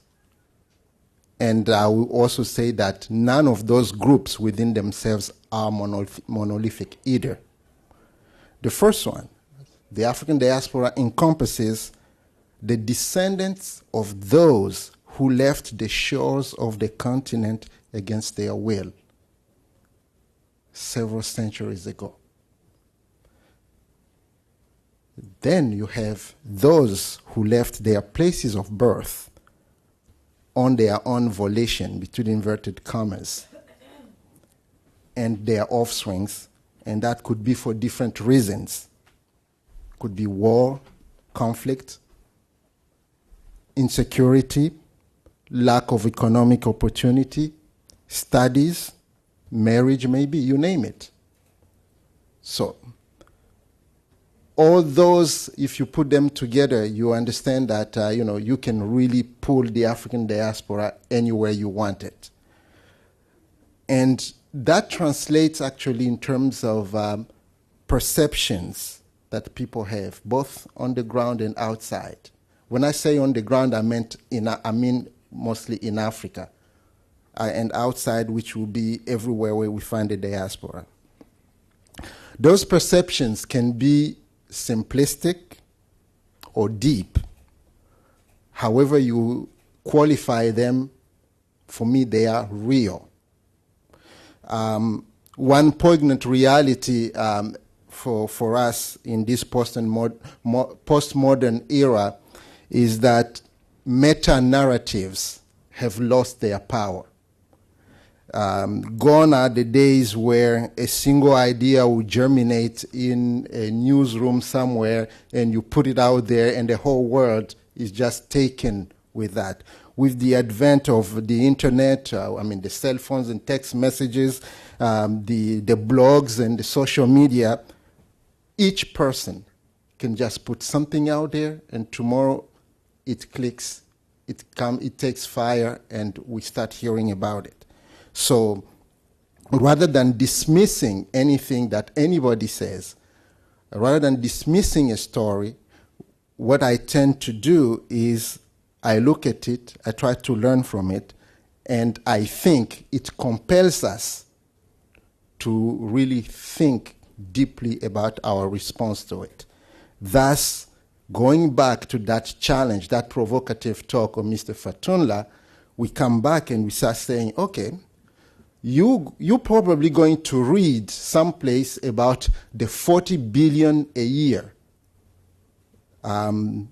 and I will also say that none of those groups within themselves are monolithic either. The first one, the African diaspora, encompasses the descendants of those who left the shores of the continent against their will several centuries ago. Then you have those who left their places of birth on their own volition, between inverted commas, and their offsprings, and that could be for different reasons. Could be war, conflict, insecurity, lack of economic opportunity, studies, marriage maybe, you name it. So, all those, if you put them together, you understand that you can really pull the African diaspora anywhere you want it. And that translates actually in terms of perceptions that people have, both on the ground and outside. When I say on the ground, I mean mostly in Africa, and outside, which will be everywhere where we find the diaspora. Those perceptions can be simplistic or deep. However you qualify them, for me, they are real. One poignant reality for us in this postmodern era is that meta-narratives have lost their power. Gone are the days where a single idea would germinate in a newsroom somewhere and you put it out there and the whole world is just taken with that. With the advent of the internet, the cell phones and text messages, the blogs and the social media, each person can just put something out there and tomorrow it clicks, it takes fire, and we start hearing about it. So rather than dismissing anything that anybody says, rather than dismissing a story, what I tend to do is I look at it, I try to learn from it, and I think it compels us to really think deeply about our response to it. Thus, going back to that challenge, that provocative talk of Mr. Fatunla, we come back and we start saying, okay, you're probably going to read someplace about the 40 billion a year in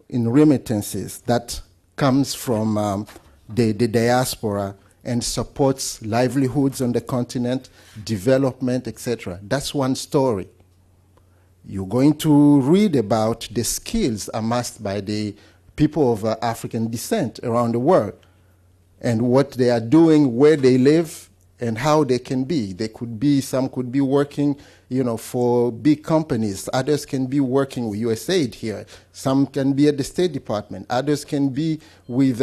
remittances that comes from the diaspora and supports livelihoods on the continent, development, etc. That's one story. You're going to read about the skills amassed by the people of African descent around the world and what they are doing, where they live, and how they can be. Some could be working, for big companies. Others can be working with USAID here. Some can be at the State Department. Others can be with,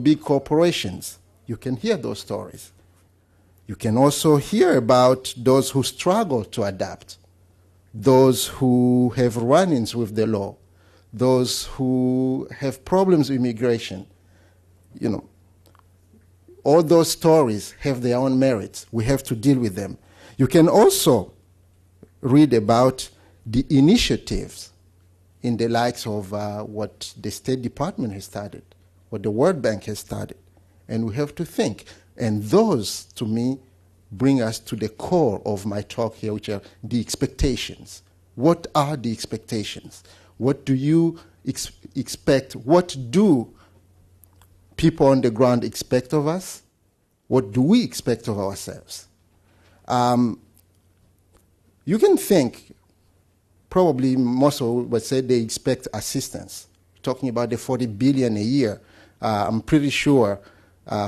big corporations. You can hear those stories. You can also hear about those who struggle to adapt, those who have run-ins with the law, those who have problems with immigration. You know, all those stories have their own merits. We have to deal with them. You can also read about the initiatives in the likes of what the State Department has started, what the World Bank has started. And we have to think. And those, to me, bring us to the core of my talk here, which are the expectations. What are the expectations? What do you expect? What do people on the ground expect of us? What do we expect of ourselves? You can think, probably most of would say they expect assistance. Talking about the 40 billion a year, I'm pretty sure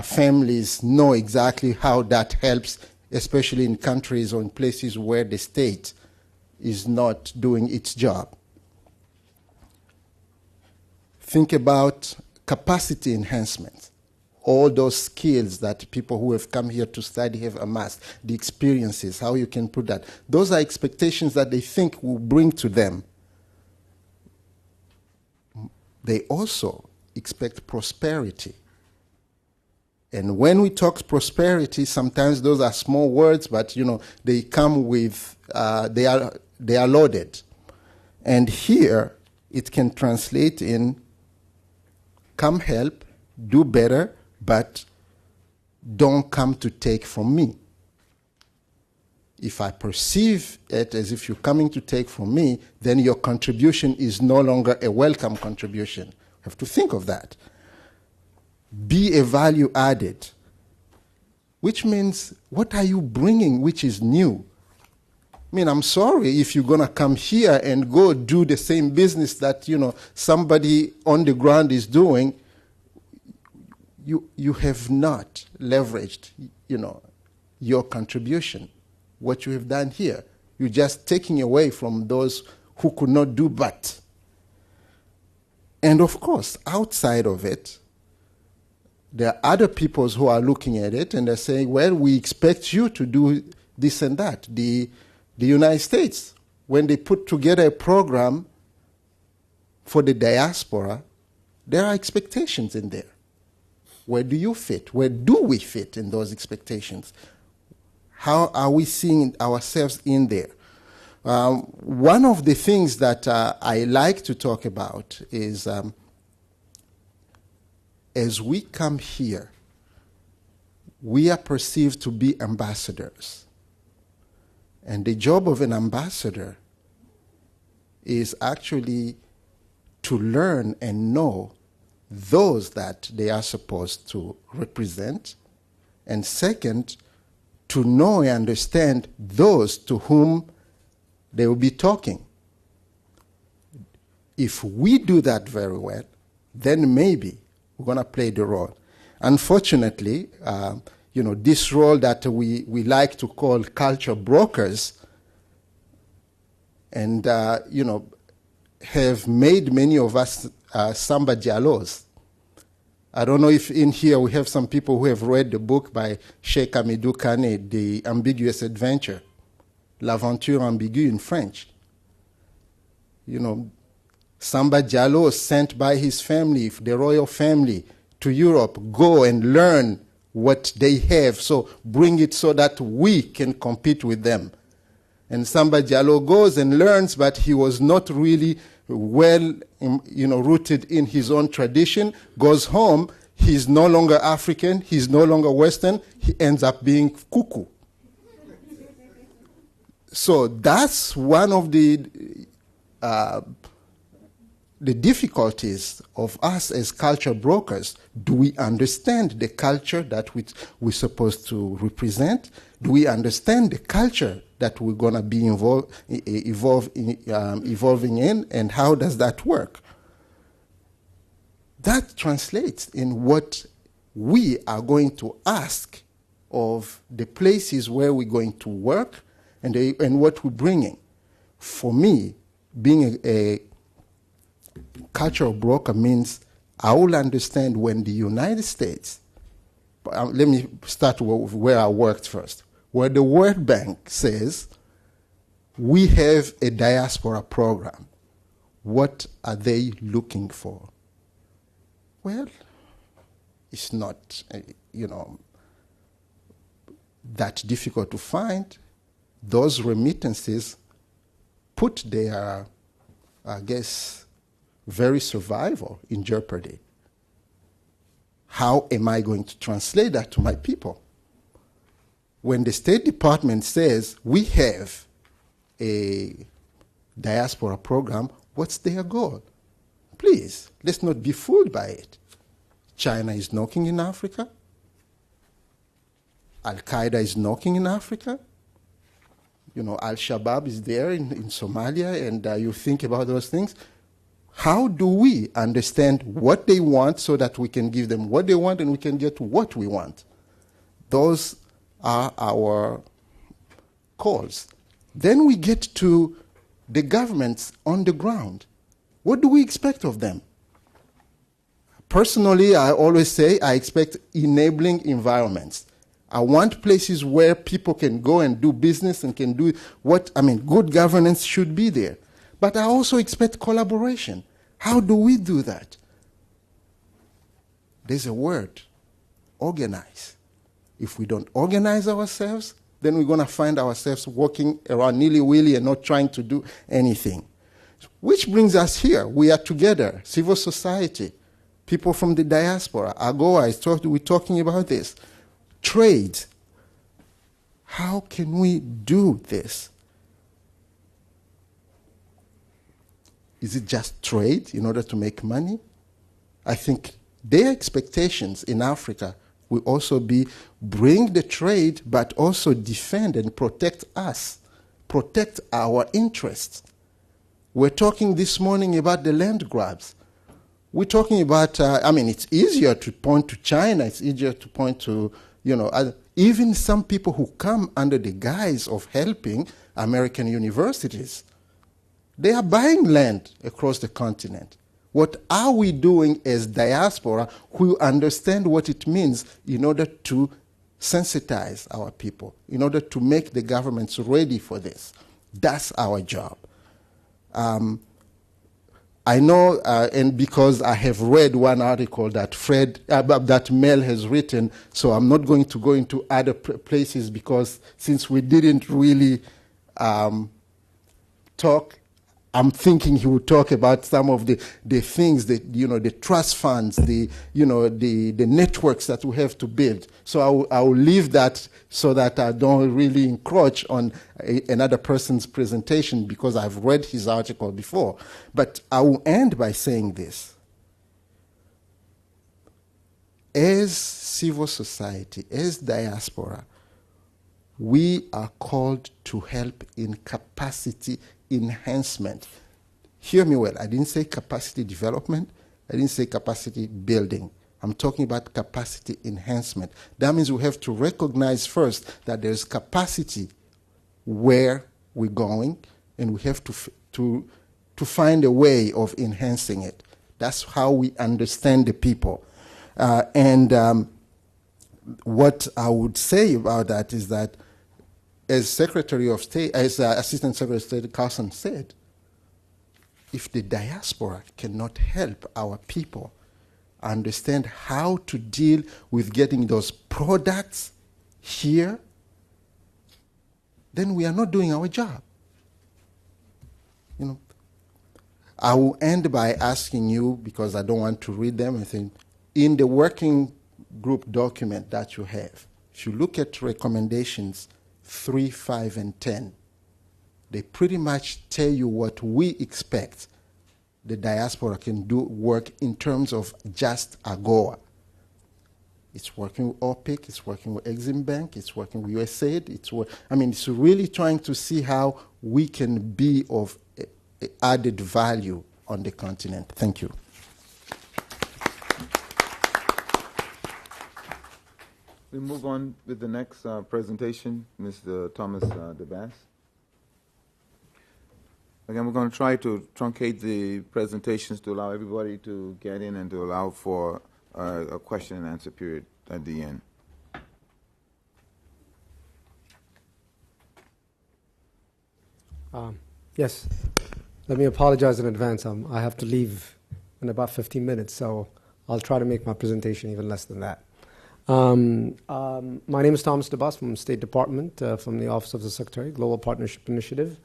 families know exactly how that helps, especially in countries or in places where the state is not doing its job. Think about capacity enhancement. All those skills that people who have come here to study have amassed, the experiences, how you can put that. Those are expectations that they think will bring to them. They also expect prosperity. And when we talk prosperity, sometimes those are small words, but you know they come with they are loaded. And here it can translate in come help, do better, but don't come to take from me. If I perceive it as if you're coming to take from me, then your contribution is no longer a welcome contribution. You have to think of that. Be a value added, which means what are you bringing which is new? I mean, I'm sorry if you're going to come here and go do the same business that, you know, somebody on the ground is doing. You have not leveraged, you know, your contribution, what you have done here. You're just taking away from those who could not do but. And of course, outside of it, there are other peoples who are looking at it and they're saying, well, we expect you to do this and that. The United States, when they put together a program for the diaspora, there are expectations in there. Where do you fit? Where do we fit in those expectations? How are we seeing ourselves in there? One of the things that I like to talk about is as we come here, we are perceived to be ambassadors. And the job of an ambassador is actually to learn and know those that they are supposed to represent, and second, to know and understand those to whom they will be talking. If we do that very well, then maybe we're going to play the role. Unfortunately, you know, this role that we like to call culture brokers, and you know, have made many of us Samba Diallos. I don't know if in here we have some people who have read the book by Cheikh Hamidou Kane, The Ambiguous Adventure, L'Aventure Ambiguë in French. You know, Samba Diallo sent by his family, the royal family, to Europe, go and learn what they have, so bring it so that we can compete with them. And Samba Diallo goes and learns, but he was not really well, you know, rooted in his own tradition, goes home, he's no longer African, he's no longer Western, he ends up being cuckoo. So that's one of the difficulties of us as culture brokers. Do we understand the culture that we're supposed to represent? Do we understand the culture that we're going to be evolving in, and how does that work? That translates in what we are going to ask of the places where we're going to work and what we're bringing. For me, being a cultural broker means I will understand when the United States let me start where I worked first. Where the World Bank says, we have a diaspora program. What are they looking for? Well, it's not, that difficult to find. Those remittances put their, I guess, very survival in jeopardy. How am I going to translate that to my people? When the State Department says we have a diaspora program, what's their goal? Please, let's not be fooled by it. China is knocking in Africa. Al-Qaeda is knocking in Africa. Al-Shabaab is there in Somalia, and you think about those things. How do we understand what they want so that we can give them what they want and we can get what we want? Those are our calls. Then we get to the governments on the ground. What do we expect of them? Personally, I always say I expect enabling environments. I want places where people can go and do business and can do good governance should be there. But I also expect collaboration. How do we do that? There's a word, organize. If we don't organize ourselves, then we're going to find ourselves walking around nilly-willy and not trying to do anything. Which brings us here. We are together, civil society, people from the diaspora, AGOA, we're talking about this. Trade. How can we do this? Is it just trade in order to make money? I think their expectations in Africa will also be bring the trade, but also defend and protect us, protect our interests. We're talking this morning about the land grabs. We're talking about, it's easier to point to China, it's easier to point to, even some people who come under the guise of helping American universities. They are buying land across the continent. What are we doing as diaspora who understand what it means in order to sensitize our people, in order to make the governments ready for this? That's our job. I know, and because I have read one article that Mel has written, so I'm not going to go into other places because since we didn't really talk, I'm thinking he would talk about some of the things that, the trust funds, the networks that we have to build. So I will leave that so that I don't really encroach on another person's presentation because I've read his article before. But I will end by saying this. As civil society, as diaspora, we are called to help in capacity enhancement. Hear me well. I didn't say capacity development. I didn't say capacity building. I'm talking about capacity enhancement. That means we have to recognize first that there's capacity where we're going, and we have to find a way of enhancing it. That's how we understand the people. What I would say about that is that as Secretary of State, as Assistant Secretary of State Carson said, if the diaspora cannot help our people understand how to deal with getting those products here, then we are not doing our job. I will end by asking you, because I don't want to read them, I think, in the working group document that you have, if you look at recommendations 3, 5, and 10, they pretty much tell you what we expect the diaspora can do work in terms of just AGOA. It's working with OPIC, it's working with Exim Bank, it's working with USAID. It's really trying to see how we can be of added value on the continent. Thank you. We move on with the next presentation, Mr. Thomas DeBass. Again, we're going to try to truncate the presentations to allow everybody to get in and to allow for a question and answer period at the end. Yes. Let me apologize in advance. I have to leave in about 15 minutes, so I'll try to make my presentation even less than that. My name is Thomas DeBus from State Department, from the Office of the Secretary, Global Partnership Initiative.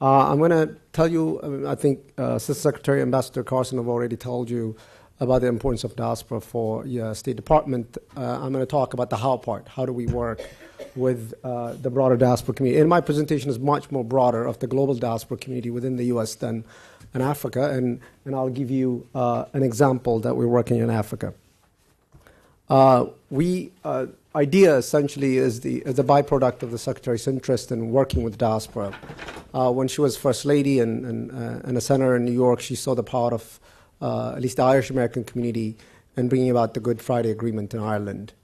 I'm going to tell you, I think Assistant Secretary Ambassador Carson have already told you about the importance of diaspora for State Department. I'm going to talk about the how part. How do we work with the broader diaspora community? And my presentation is much more broader of the global diaspora community within the U.S. than in Africa, and I'll give you an example that we're working in Africa. IDEA essentially is the byproduct of the Secretary's interest in working with diaspora. When she was First Lady and a senator in New York, she saw the power of at least the Irish American community in bringing about the Good Friday Agreement in Ireland.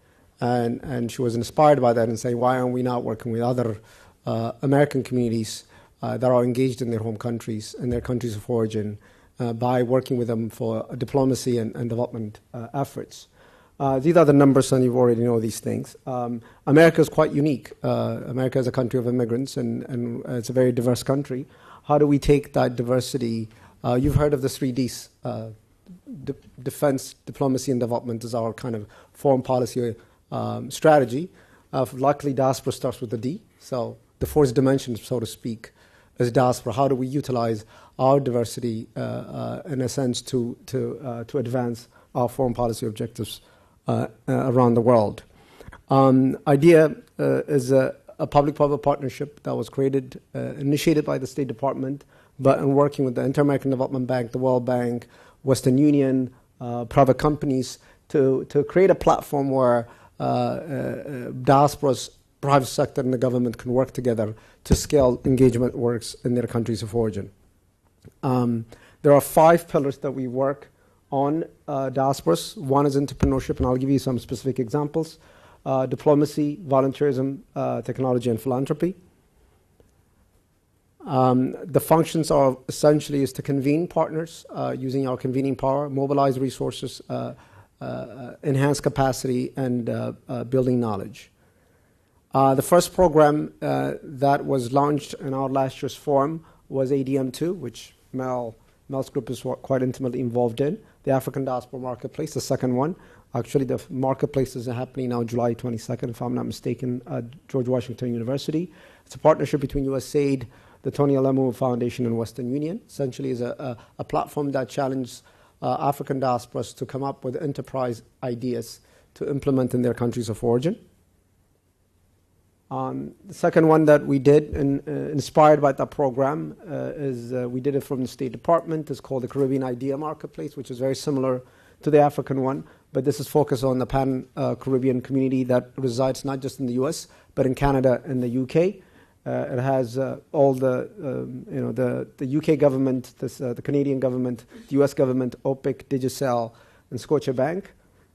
And she was inspired by that and saying, why aren't we not working with other American communities that are engaged in their home countries and their countries of origin by working with them for diplomacy and development efforts. These are the numbers, and you already know these things. America is quite unique. America is a country of immigrants, and it's a very diverse country. How do we take that diversity? You've heard of the 3Ds. Defense, diplomacy, and development is our kind of foreign policy strategy. Luckily, diaspora starts with a D. So the fourth dimension, so to speak, is diaspora. How do we utilize our diversity, in a sense, to advance our foreign policy objectives around the world? IDEA is a public-private partnership that was created, initiated by the State Department, but in working with the Inter-American Development Bank, the World Bank, Western Union, private companies, to create a platform where diasporas, private sector, and the government can work together to scale engagement works in their countries of origin. There are 5 pillars that we work on diasporas. One is entrepreneurship, and I'll give you some specific examples. Diplomacy, volunteerism, technology, and philanthropy. The functions are essentially is to convene partners using our convening power, mobilize resources, enhance capacity, and building knowledge. The first program that was launched in our last year's forum was ADM2, which Mel's group is quite intimately involved in. The African Diaspora Marketplace, the second one. Actually, the marketplace is happening now July 22nd, if I'm not mistaken, at George Washington University. It's a partnership between USAID, the Tony Alemu Foundation, and Western Union. Essentially is a platform that challenges African diasporas to come up with enterprise ideas to implement in their countries of origin. The second one that we did, inspired by that program, is we did it from the State Department. It's called the Caribbean Idea Marketplace, which is very similar to the African one, but this is focused on the Pan-Caribbean community that resides not just in the U.S., but in Canada and the UK. It has all the UK government, the Canadian government, the US government, OPIC, Digicel, and Scotiabank.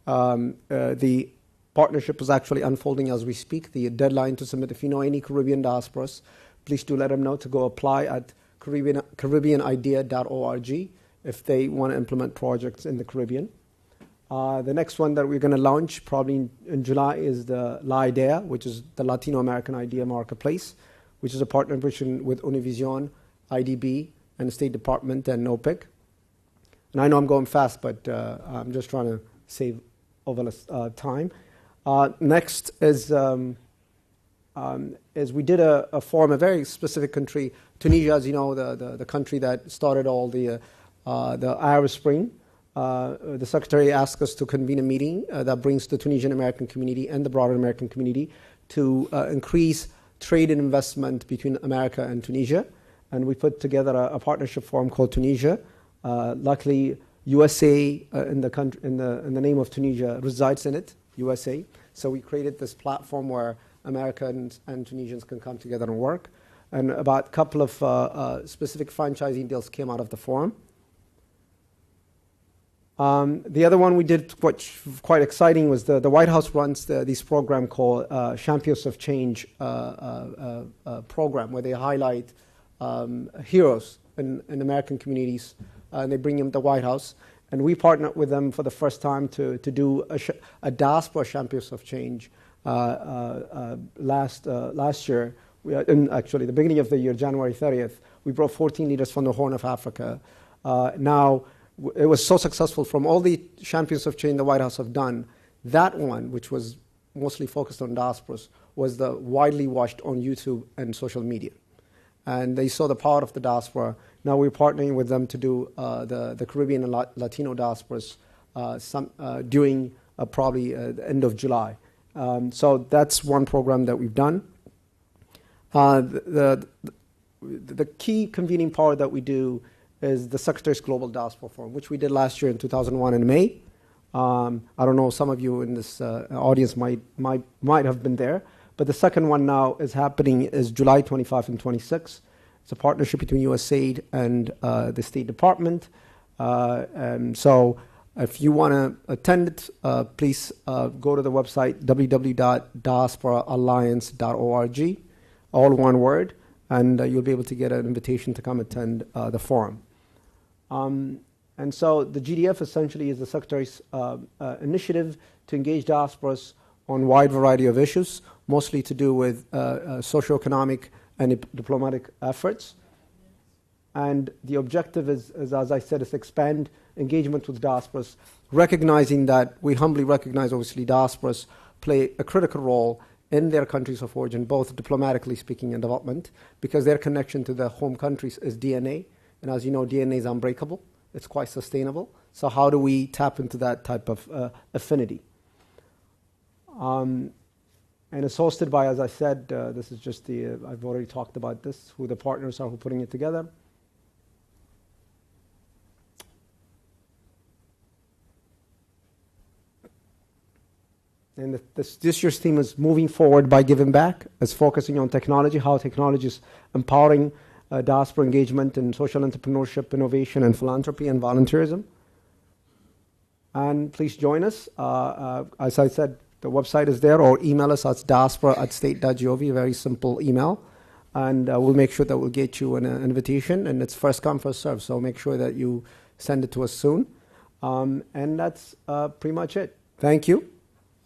The partnership is actually unfolding as we speak. The deadline to submit, if you know any Caribbean diasporas, please do let them know to go apply at caribbeanidea.org if they want to implement projects in the Caribbean. The next one that we're going to launch probably in July is the La Idea, which is the Latino American Idea Marketplace, which is a partnership with Univision, IDB, and the State Department and OPIC. And I know I'm going fast, but I'm just trying to save over time. Next is we did a forum, a very specific country, Tunisia, as you know, the country that started all the Arab Spring. The Secretary asked us to convene a meeting that brings the Tunisian American community and the broader American community to increase trade and investment between America and Tunisia. And we put together a partnership forum called Tunisia. Luckily, USA in the name of Tunisia resides in it, USA. So we created this platform where Americans and Tunisians can come together and work. And about a couple of specific franchising deals came out of the forum. The other one we did, quite exciting, was the White House runs this program called Champions of Change program, where they highlight heroes in American communities, and they bring them to the White House. And we partnered with them for the first time to do a diaspora Champions of Change last year. Actually, the beginning of the year, January 30th, We brought 14 leaders from the Horn of Africa. Now, it was so successful from all the Champions of Change the White House have done. That one, which was mostly focused on diasporas, was the widely watched on YouTube and social media. And they saw the power of the diaspora. Now we're partnering with them to do the Caribbean and Latino diasporas during probably the end of July. So that's one program that we've done. The key convening part that we do is the Secretary's Global Diaspora Forum, which we did last year in 2001 in May. I don't know, some of you in this audience might have been there. But the second one now is happening is July 25 and 26. It's a partnership between USAID and the State Department. So if you want to attend it, please go to the website www.diasporaalliance.org, all one word, and you'll be able to get an invitation to come attend the forum. And so the GDF essentially is the Secretary's initiative to engage diasporas on a wide variety of issues, mostly to do with socioeconomic and diplomatic efforts. And the objective is, as I said, is expand engagement with diasporas, recognizing that we humbly recognize, obviously, diasporas play a critical role in their countries of origin, both diplomatically speaking and development, because their connection to their home countries is DNA. And as you know, DNA is unbreakable. It's quite sustainable. So how do we tap into that type of affinity? And it's hosted by, as I said, this is just I've already talked about this, who the partners are who are putting it together. And this year's theme is moving forward by giving back. It's focusing on technology, how technology is empowering diaspora engagement in social entrepreneurship, innovation, and philanthropy and volunteerism. And please join us. As I said, the website is there, or email us at diaspora@state.gov, a very simple email. And we'll make sure that we'll get you an invitation. And it's first come, first serve. So make sure that you send it to us soon. And that's pretty much it. Thank you.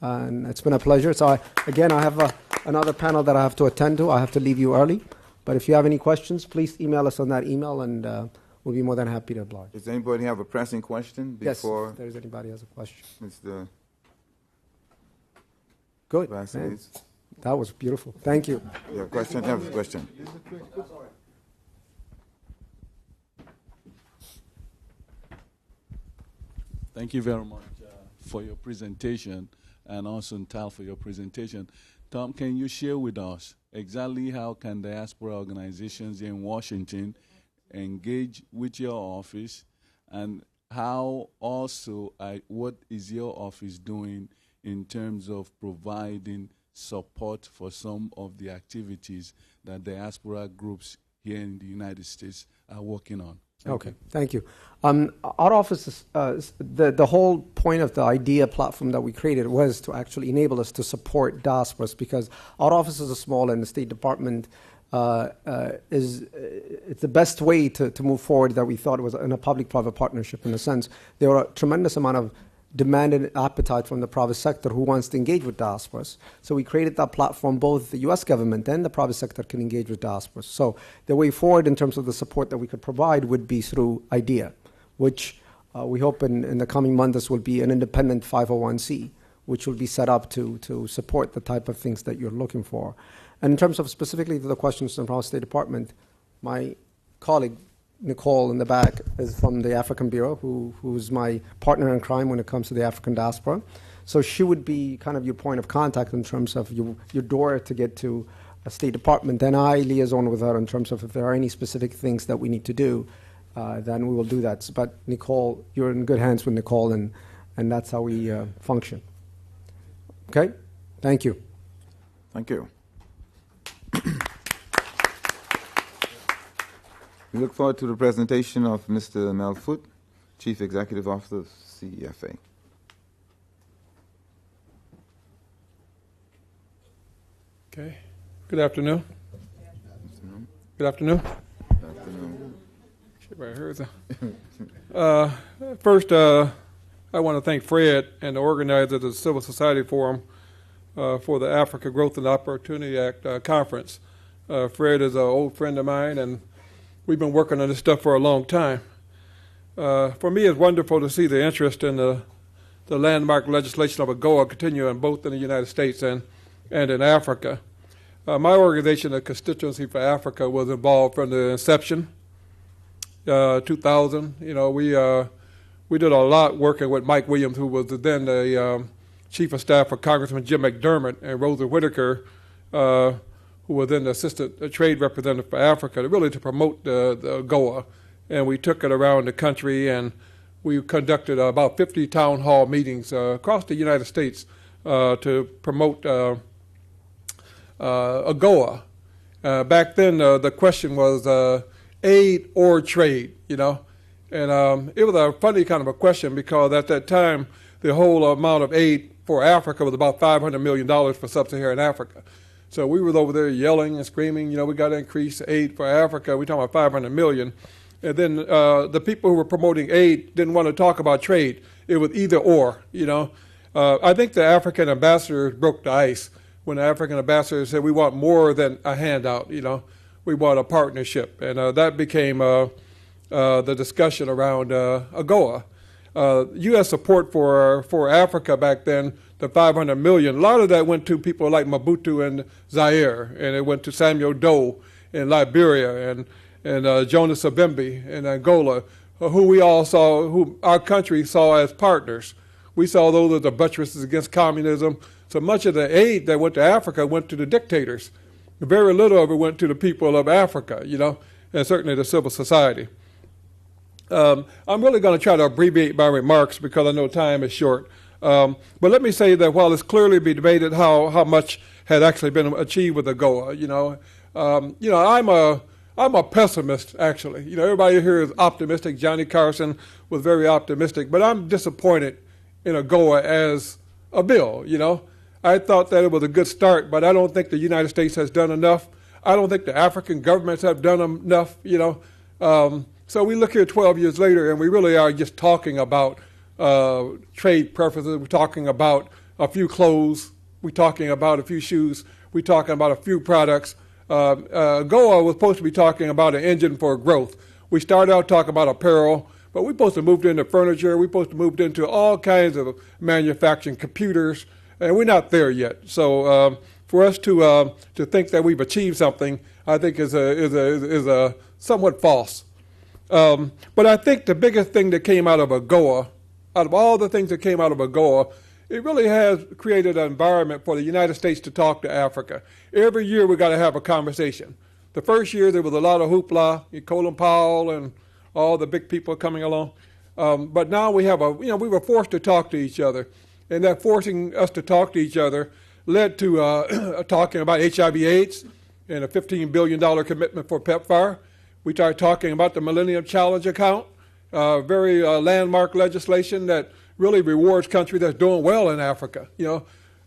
And it's been a pleasure. So again, I have another panel that I have to attend to. I have to leave you early. But if you have any questions, please email us on that email, and we'll be more than happy to oblige. Does anybody have a pressing question before? Yes, if there's anybody who has a question. Mr. Good. That was beautiful. Thank you. Yeah, question. Have a question. Thank you very much for your presentation, and also Tal for your presentation. Tom, can you share with us exactly how can diaspora organizations in Washington engage with your office, and how also what is your office doing in terms of providing support for some of the activities that diaspora groups here in the United States are working on? Okay, thank you. Our office is, the whole point of the IDEA platform that we created was to actually enable us to support diasporas, because our offices are small and the State Department it's the best way to move forward, that we thought it was in a public-private partnership. In a sense, there are a tremendous amount of demand and appetite from the private sector who wants to engage with diasporas. So we created that platform. Both the U.S. government and the private sector can engage with diasporas. So the way forward in terms of the support that we could provide would be through IDEA, which we hope in the coming months will be an independent 501c, which will be set up to support the type of things that you're looking for. And in terms of specifically the questions from our State Department, my colleague, Nicole in the back, is from the African Bureau, who's my partner in crime when it comes to the African diaspora. So she would be kind of your point of contact in terms of your door to get to a State Department. And I liaison with her in terms of if there are any specific things that we need to do, then we will do that. But Nicole, you're in good hands with Nicole, and that's how we function. Okay? Thank you. Thank you. We look forward to the presentation of Mr. Mel Foote, Chief Executive Officer of CEFA. Okay. Good afternoon. Good afternoon. Good afternoon. Right here. First, I want to thank Fred and the organizer of the Civil Society Forum for the Africa Growth and Opportunity Act conference. Fred is an old friend of mine, and we've been working on this stuff for a long time. For me, it's wonderful to see the interest in the landmark legislation of AGOA continuing both in the United States and in Africa. My organization, the Constituency for Africa, was involved from the inception, 2000. We did a lot working with Mike Williams, who was then the Chief of Staff for Congressman Jim McDermott, and Rosa Whitaker, who was then the Assistant Trade Representative for Africa, to promote the AGOA. And we took it around the country, and we conducted about 50 town hall meetings across the United States to promote AGOA. Back then, the question was aid or trade, And it was a funny kind of a question, because at that time, the whole amount of aid for Africa was about $500 million for sub-Saharan Africa. So we were over there yelling and screaming, we got to increase aid for Africa. We're talking about $500 million. And then the people who were promoting aid didn't want to talk about trade. It was either or, I think the African ambassadors broke the ice when the African ambassadors said, we want more than a handout, we want a partnership. And that became the discussion around AGOA. U.S. support for Africa back then, the $500 million, a lot of that went to people like Mobutu in Zaire, and it went to Samuel Doe in Liberia, and Jonas Savimbi in Angola, who our country saw as partners. We saw those as the buttresses against communism. So much of the aid that went to Africa went to the dictators. Very little of it went to the people of Africa, and certainly the civil society. I'm really going to try to abbreviate my remarks because I know time is short. But let me say that while it's clearly be debated how much had actually been achieved with AGOA, I'm a pessimist, actually. Everybody here is optimistic. Johnny Carson was very optimistic, but I'm disappointed in AGOA as a bill, I thought that it was a good start, but I don't think the United States has done enough. I don't think the African governments have done enough, So we look here 12 years later, and we really are just talking about trade preferences. We're talking about a few clothes. We're talking about a few shoes. We're talking about a few products. AGOA was supposed to be talking about an engine for growth. We started out talking about apparel, but we're supposed to move into furniture. We're supposed to move into all kinds of manufacturing, computers, and we're not there yet. So for us to think that we've achieved something, I think is a somewhat false. But I think the biggest thing that came out of AGOA, out of all the things that came out of AGOA, it really has created an environment for the United States to talk to Africa. Every year we got to have a conversation. The first year there was a lot of hoopla, Colin Powell and all the big people coming along. But now we have we were forced to talk to each other. And that forcing us to talk to each other led to talking about HIV/AIDS and a $15 billion commitment for PEPFAR. We started talking about the Millennium Challenge account, very landmark legislation that really rewards countries that's doing well in Africa.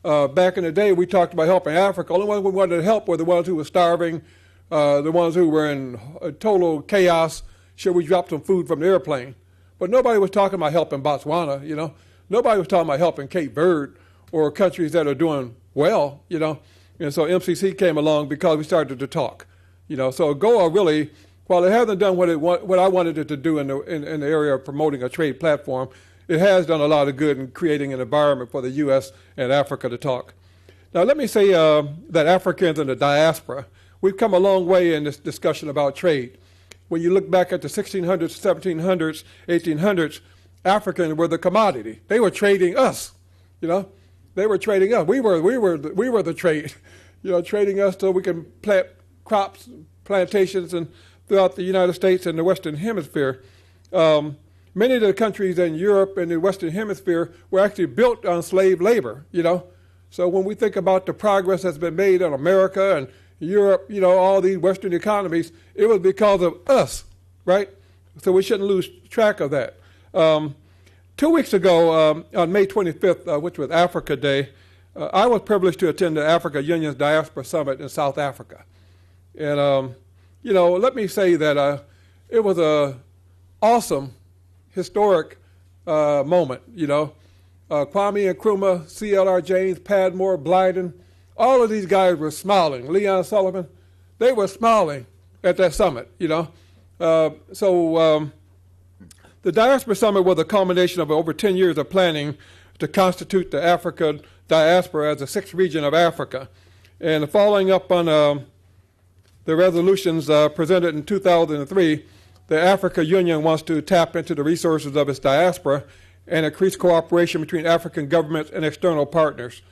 Back in the day, we talked about helping Africa. Only ones we wanted to help were the ones who were starving, the ones who were in total chaos. Should we drop some food from the airplane? But nobody was talking about helping Botswana, Nobody was talking about helping Cape Verde or countries that are doing well, And so MCC came along because we started to talk, So AGOA really, while it hasn't done what I wanted it to do in the area of promoting a trade platform, it has done a lot of good in creating an environment for the U.S. and Africa to talk. Now, let me say that Africans in the diaspora, we've come a long way in this discussion about trade. When you look back at the 1600s, 1700s, 1800s, Africans were the commodity. They were trading us, They were trading us. We were the trade, trading us so we can plant crops, plantations, and throughout the United States and the Western Hemisphere. Many of the countries in Europe and the Western Hemisphere were actually built on slave labor, So when we think about the progress that's been made in America and Europe, all these Western economies, it was because of us, right? So we shouldn't lose track of that. 2 weeks ago, on May 25th, which was Africa Day, I was privileged to attend the Africa Union's Diaspora Summit in South Africa. And, let me say that it was an awesome, historic moment, Kwame Nkrumah, C.L.R. James, Padmore, Blyden, all of these guys were smiling. Leon Sullivan, they were smiling at that summit, The Diaspora Summit was a culmination of over 10 years of planning to constitute the Africa diaspora as the sixth region of Africa. And following up on the resolutions presented in 2003, the Africa Union wants to tap into the resources of its diaspora and increase cooperation between African governments and external partners.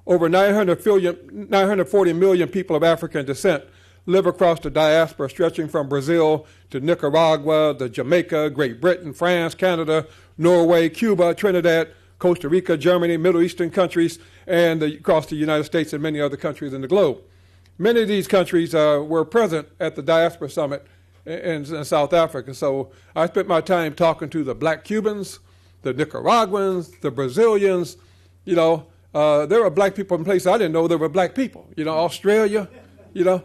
Over 940 million people of African descent live across the diaspora, stretching from Brazil to Nicaragua, to Jamaica, Great Britain, France, Canada, Norway, Cuba, Trinidad, Costa Rica, Germany, Middle Eastern countries, and across the United States and many other countries in the globe. Many of these countries were present at the Diaspora Summit in South Africa. So I spent my time talking to the black Cubans, the Nicaraguans, the Brazilians. You know, there were black people in places I didn't know there were black people. You know, Australia, you know.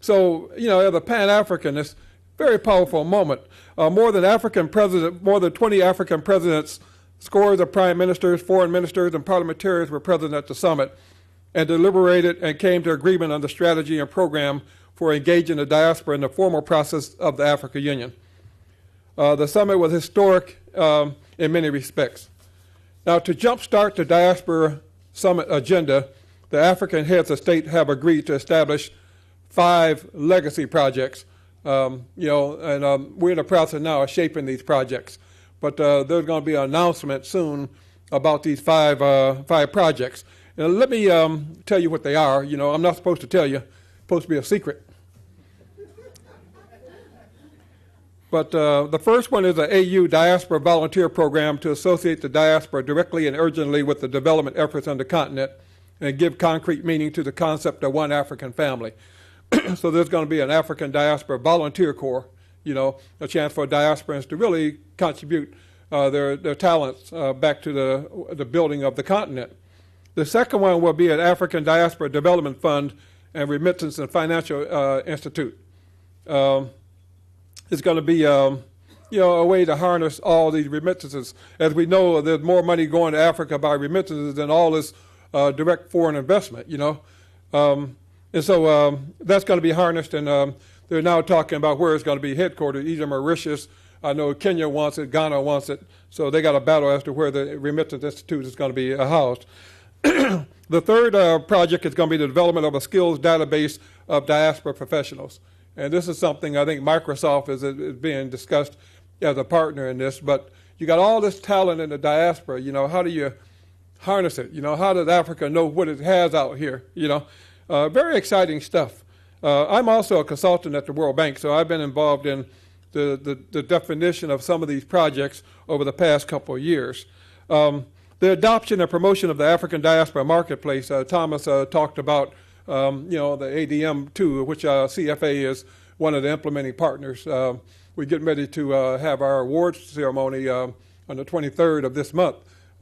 So, you know, as a Pan-Africanist, very powerful moment. More than 20 African presidents, scores of prime ministers, foreign ministers, and parliamentarians were present at the summit and deliberated and came to agreement on the strategy and program for engaging the diaspora in the formal process of the Africa Union. The summit was historic in many respects. Now, to jumpstart the Diaspora Summit agenda, the African heads of state have agreed to establish 5 legacy projects, you know, and we're in the process now of shaping these projects. But there's going to be an announcement soon about these five projects. And let me tell you what they are. You know, I'm not supposed to tell you. It's supposed to be a secret. But the first one is an AU Diaspora Volunteer Program to associate the diaspora directly and urgently with the development efforts on the continent and give concrete meaning to the concept of one African family. So there's going to be an African Diaspora Volunteer Corps, you know, a chance for diasporans to really contribute their talents back to the building of the continent. The second one will be an African Diaspora Development Fund and Remittance and Financial Institute. It's going to be, you know, a way to harness all these remittances. As we know, there's more money going to Africa by remittances than all this direct foreign investment, you know. And so that's going to be harnessed, and they're now talking about where it's going to be headquartered, either Mauritius. I know Kenya wants it, Ghana wants it, so they got a battle as to where the Remittance Institute is going to be housed. The third project is going to be the development of a skills database of diaspora professionals. And this is something I think Microsoft is being discussed as a partner in this, but you got all this talent in the diaspora, you know, how do you harness it? You know, how does Africa know what it has out here, you know? Very exciting stuff. I'm also a consultant at the World Bank, so I've been involved in the definition of some of these projects over the past couple of years. The adoption and promotion of the African diaspora marketplace, Thomas talked about, you know, the ADM2, which CFA is one of the implementing partners. We're getting ready to have our awards ceremony on the 23rd of this month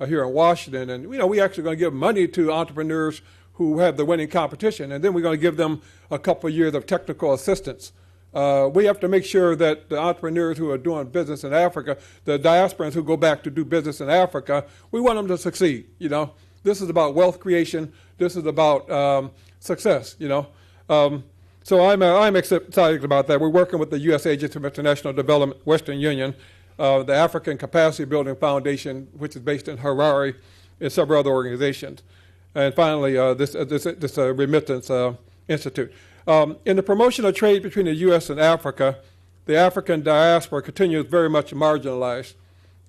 here in Washington. And, you know, we actually going to give money to entrepreneurs who have the winning competition, and then we're going to give them a couple of years of technical assistance. We have to make sure that the entrepreneurs who are doing business in Africa, the diasporans who go back to do business in Africa, we want them to succeed, you know. This is about wealth creation. This is about success, you know. So I'm excited about that. We're working with the U.S. Agency for International Development, Western Union, the African Capacity Building Foundation, which is based in Harare, and several other organizations. And finally, this Remittance Institute. In the promotion of trade between the U.S. and Africa, the African diaspora continues very much marginalized.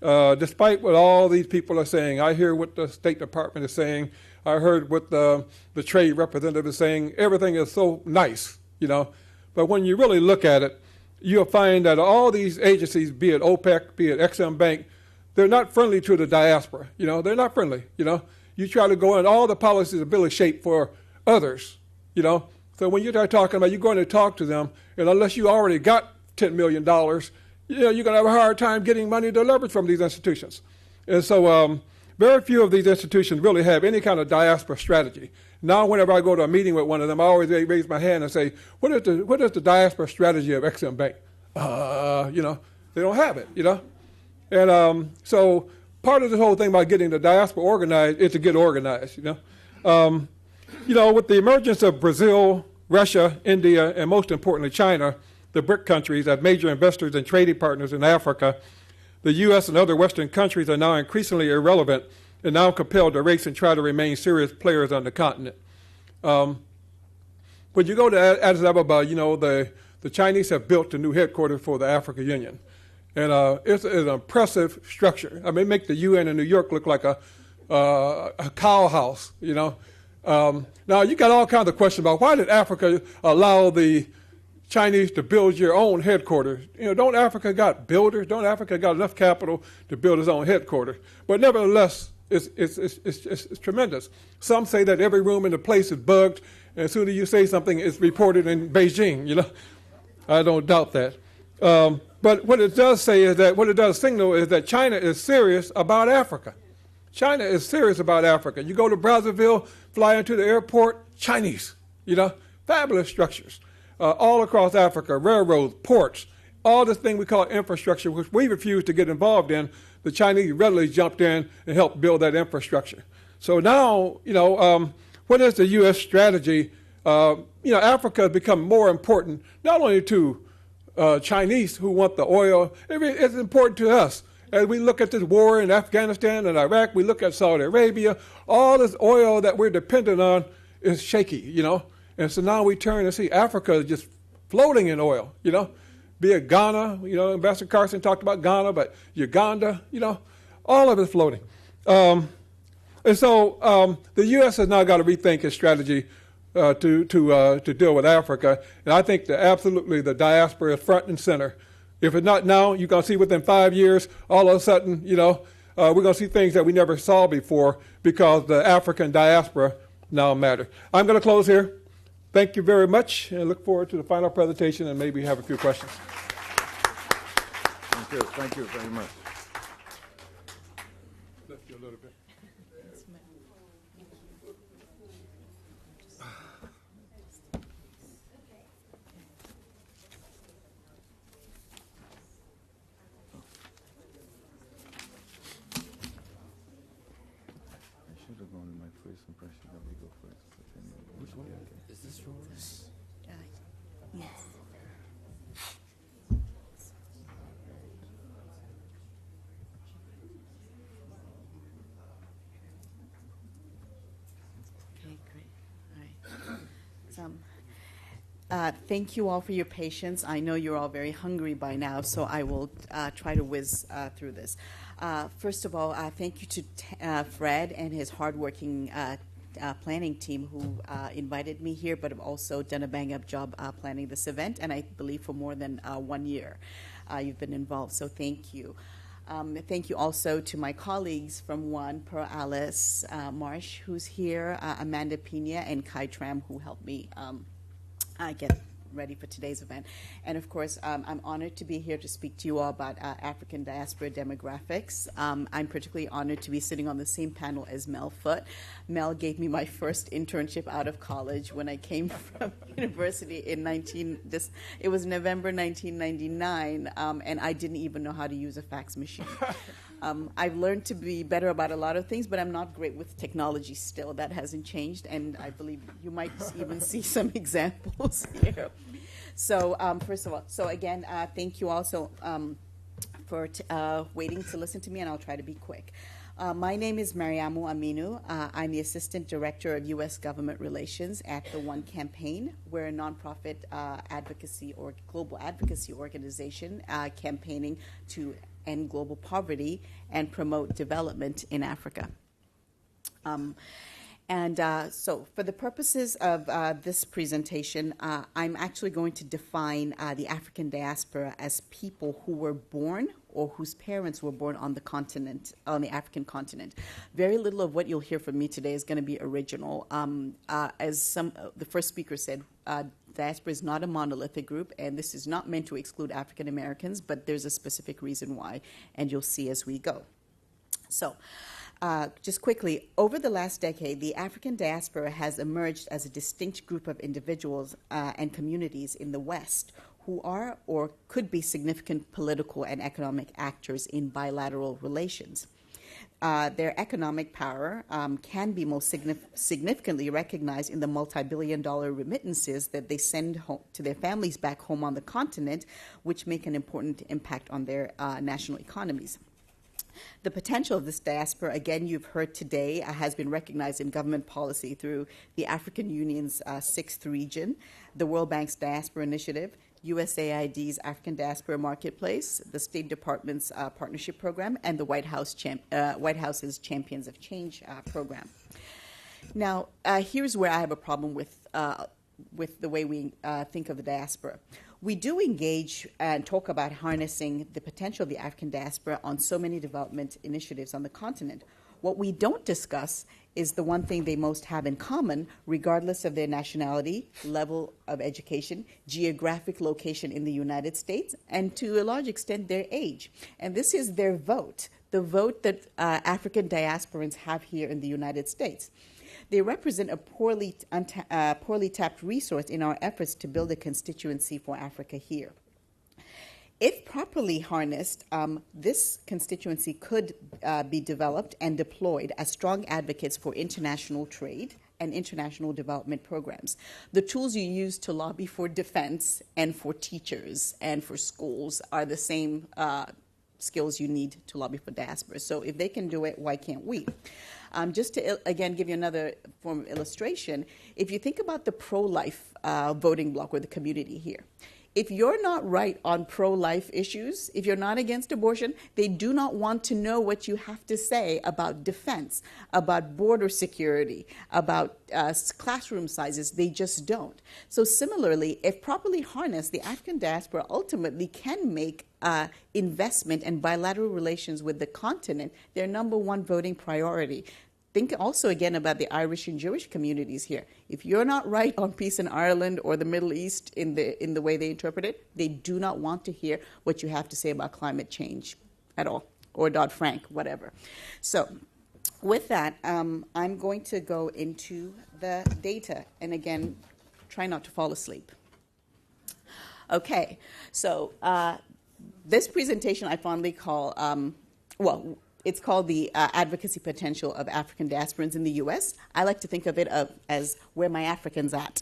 Despite what all these people are saying, I hear what the State Department is saying, I heard what the trade representative is saying, everything is so nice, you know. But when you really look at it, you'll find that all these agencies, be it OPEC, be it Exim Bank, they're not friendly to the diaspora, you know. They're not friendly, you know. You try to go in, all the policies are really shaped for others, you know. So when you start talking about you're going to talk to them, and unless you already got $10 million, you know, you're going to have a hard time getting money to leverage from these institutions. And so very few of these institutions really have any kind of diaspora strategy. Now whenever I go to a meeting with one of them, I always raise my hand and say, what is the diaspora strategy of Exim Bank? You know, they don't have it, you know. And so part of this whole thing about getting the diaspora organized is to get organized, you know. You know, with the emergence of Brazil, Russia, India, and most importantly China, the BRIC countries as major investors and trading partners in Africa, the U.S. and other Western countries are now increasingly irrelevant and now compelled to race and try to remain serious players on the continent. When you go to Addis Ababa, you know, the Chinese have built a new headquarters for the African Union. And it's an impressive structure. I mean, make the UN in New York look like a cow house, you know. Now, you got all kinds of questions about why did Africa allow the Chinese to build your own headquarters? You know, don't Africa got builders? Don't Africa got enough capital to build its own headquarters? But nevertheless, it's tremendous. Some say that every room in the place is bugged, and as soon as you say something, it's reported in Beijing, you know. I don't doubt that. But what it does say is that, what it does signal is that China is serious about Africa. China is serious about Africa. You go to Brazzaville, fly into the airport, Chinese, you know, fabulous structures. All across Africa, railroads, ports, all this thing we call infrastructure, which we refuse to get involved in, the Chinese readily jumped in and helped build that infrastructure. So now, you know, what is the U.S. strategy? You know, Africa has become more important, not only to Chinese who want the oil, it's important to us. As we look at this war in Afghanistan and Iraq, we look at Saudi Arabia, all this oil that we're dependent on is shaky, you know. And so now we turn and see Africa is just floating in oil, you know. Be it Ghana, you know, Ambassador Carson talked about Ghana, but Uganda, you know, all of it floating. And so the U.S. has now got to rethink its strategy to deal with Africa. And I think that absolutely the diaspora is front and center. If it's not now, you're going to see within 5 years, all of a sudden, you know, we're going to see things that we never saw before because the African diaspora now matter. I'm going to close here. Thank you very much, and look forward to the final presentation and maybe have a few questions. Thank you. Thank you very much. Lift you a little bit. I should have gone with my first impression. Let me go first. Which one? Is this yours? Yes. Okay, great. All right. Thank you all for your patience. I know you're all very hungry by now, so I will try to whiz through this. First of all, thank you to Fred and his hardworking planning team who invited me here, but have also done a bang-up job planning this event, and I believe for more than 1 year you've been involved, so thank you. Thank you also to my colleagues from One, Per Alice Marsh, who's here, Amanda Pina, and Kai Tram, who helped me get ready for today's event. And of course, I'm honored to be here to speak to you all about African diaspora demographics. I'm particularly honored to be sitting on the same panel as Mel Foote. Mel gave me my first internship out of college when I came from university in it was November 1999, and I didn't even know how to use a fax machine. I've learned to be better about a lot of things, but I'm not great with technology still. That hasn't changed, and I believe you might even see some examples here. So first of all, again, thank you also for waiting to listen to me, and I'll try to be quick. My name is Mariamu Aminu. I'm the Assistant Director of U.S. Government Relations at the One Campaign. We're a nonprofit advocacy or global advocacy organization campaigning to end global poverty and promote development in Africa. So for the purposes of this presentation, I'm actually going to define the African diaspora as people who were born or whose parents were born on the continent, on the African continent. Very little of what you'll hear from me today is going to be original. As the first speaker said, diaspora is not a monolithic group, and this is not meant to exclude African Americans, but there's a specific reason why, and you'll see as we go. So, just quickly, over the last decade, the African diaspora has emerged as a distinct group of individuals and communities in the West who are or could be significant political and economic actors in bilateral relations. their economic power can be most significantly recognized in the multi-billion-dollar remittances that they send home to their families back home on the continent, which make an important impact on their national economies. The potential of this diaspora, again, you've heard today, has been recognized in government policy through the African Union's 6th region, the World Bank's Diaspora Initiative, USAID's African Diaspora Marketplace, the State Department's Partnership Program, and the White House's Champions of Change program. Now, here's where I have a problem with the way we think of the diaspora. We do engage and talk about harnessing the potential of the African diaspora on so many development initiatives on the continent. What we don't discuss is the one thing they most have in common, regardless of their nationality, level of education, geographic location in the United States, and to a large extent, their age. And this is their vote, the vote that African diasporans have here in the United States. They represent a poorly tapped resource in our efforts to build a constituency for Africa here. If properly harnessed, this constituency could be developed and deployed as strong advocates for international trade and international development programs. The tools you use to lobby for defense and for teachers and for schools are the same skills you need to lobby for diaspora. So if they can do it, why can't we? Just to, again, give you another form of illustration, if you think about the pro-life voting bloc or the community here, if you're not right on pro-life issues, if you're not against abortion, they do not want to know what you have to say about defense, about border security, about classroom sizes. They just don't. So similarly, if properly harnessed, the African diaspora ultimately can make investment and bilateral relations with the continent their number one voting priority. Think also again about the Irish and Jewish communities here. If you're not right on peace in Ireland or the Middle East in the way they interpret it, they do not want to hear what you have to say about climate change at all, or Dodd-Frank, whatever. So with that, I'm going to go into the data, and again, try not to fall asleep. Okay, so this presentation I fondly call, it's called the advocacy potential of African diasporans in the U.S. I like to think of it as where my Africans at.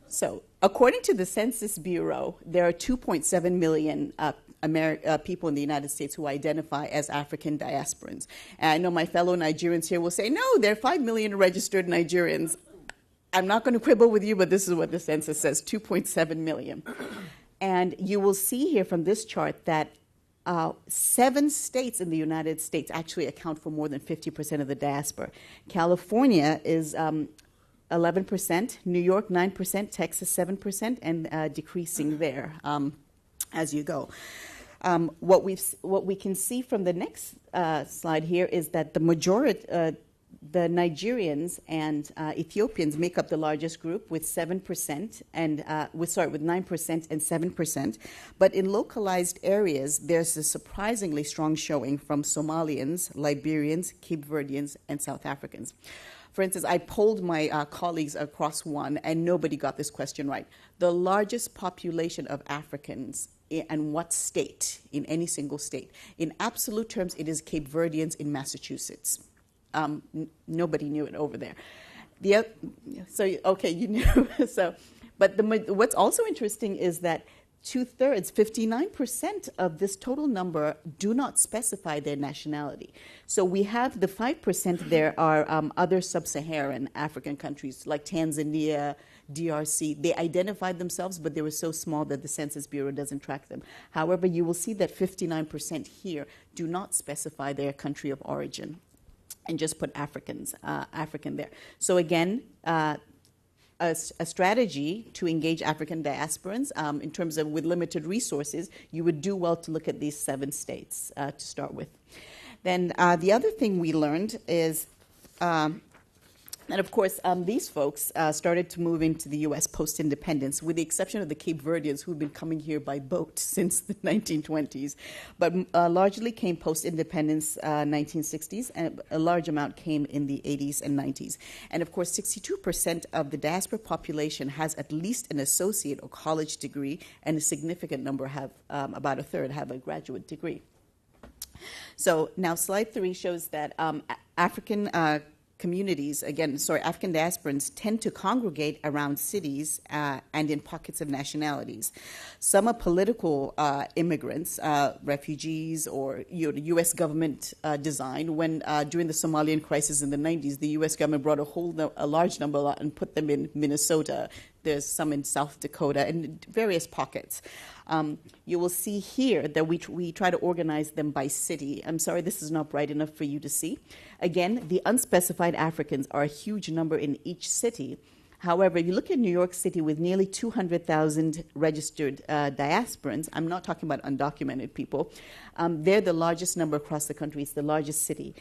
So according to the Census Bureau, there are 2.7 million people in the United States who identify as African diasporans. And I know my fellow Nigerians here will say, no, there are 5 million registered Nigerians. I'm not going to quibble with you, but this is what the census says, 2.7 million. And you will see here from this chart that 7 states in the United States actually account for more than 50% of the diaspora. California is 11%, New York 9%, Texas 7%, and decreasing there as you go. What we can see from the next slide here is that the majority, the Nigerians and Ethiopians make up the largest group with 7% and with 9% and 7%. But in localized areas, there's a surprisingly strong showing from Somalians, Liberians, Cape Verdeans, and South Africans. For instance, I polled my colleagues across one, and nobody got this question right. The largest population of Africans and what state, in any single state? In absolute terms, it is Cape Verdeans in Massachusetts. Nobody knew it over there. Okay, you knew. But what's also interesting is that 2/3, 59% of this total number do not specify their nationality. So we have the 5% there are other sub-Saharan African countries like Tanzania, DRC. They identified themselves, but they were so small that the Census Bureau doesn't track them. However, you will see that 59% here do not specify their country of origin and just put African there. So again, a strategy to engage African diasporans in terms of with limited resources, you would do well to look at these 7 states to start with. Then the other thing we learned is that, of course, these folks started to move into the U.S. post-independence, with the exception of the Cape Verdeans, who've been coming here by boat since the 1920s, but largely came post-independence 1960s, and a large amount came in the 80s and 90s. And, of course, 62% of the diaspora population has at least an associate or college degree, and a significant number have, about 1/3, have a graduate degree. So now slide 3 shows that African communities, African diasporans tend to congregate around cities and in pockets of nationalities. Some are political immigrants, refugees, or the U.S. government design. When during the Somalian crisis in the 90s, the U.S. government brought a large number and put them in Minnesota. There's some in South Dakota and various pockets. You will see here that we try to organize them by city. I'm sorry, this is not bright enough for you to see. Again, the unspecified Africans are a huge number in each city. However, if you look at New York City with nearly 200,000 registered diasporans, I'm not talking about undocumented people, they're the largest number across the country. It's the largest city.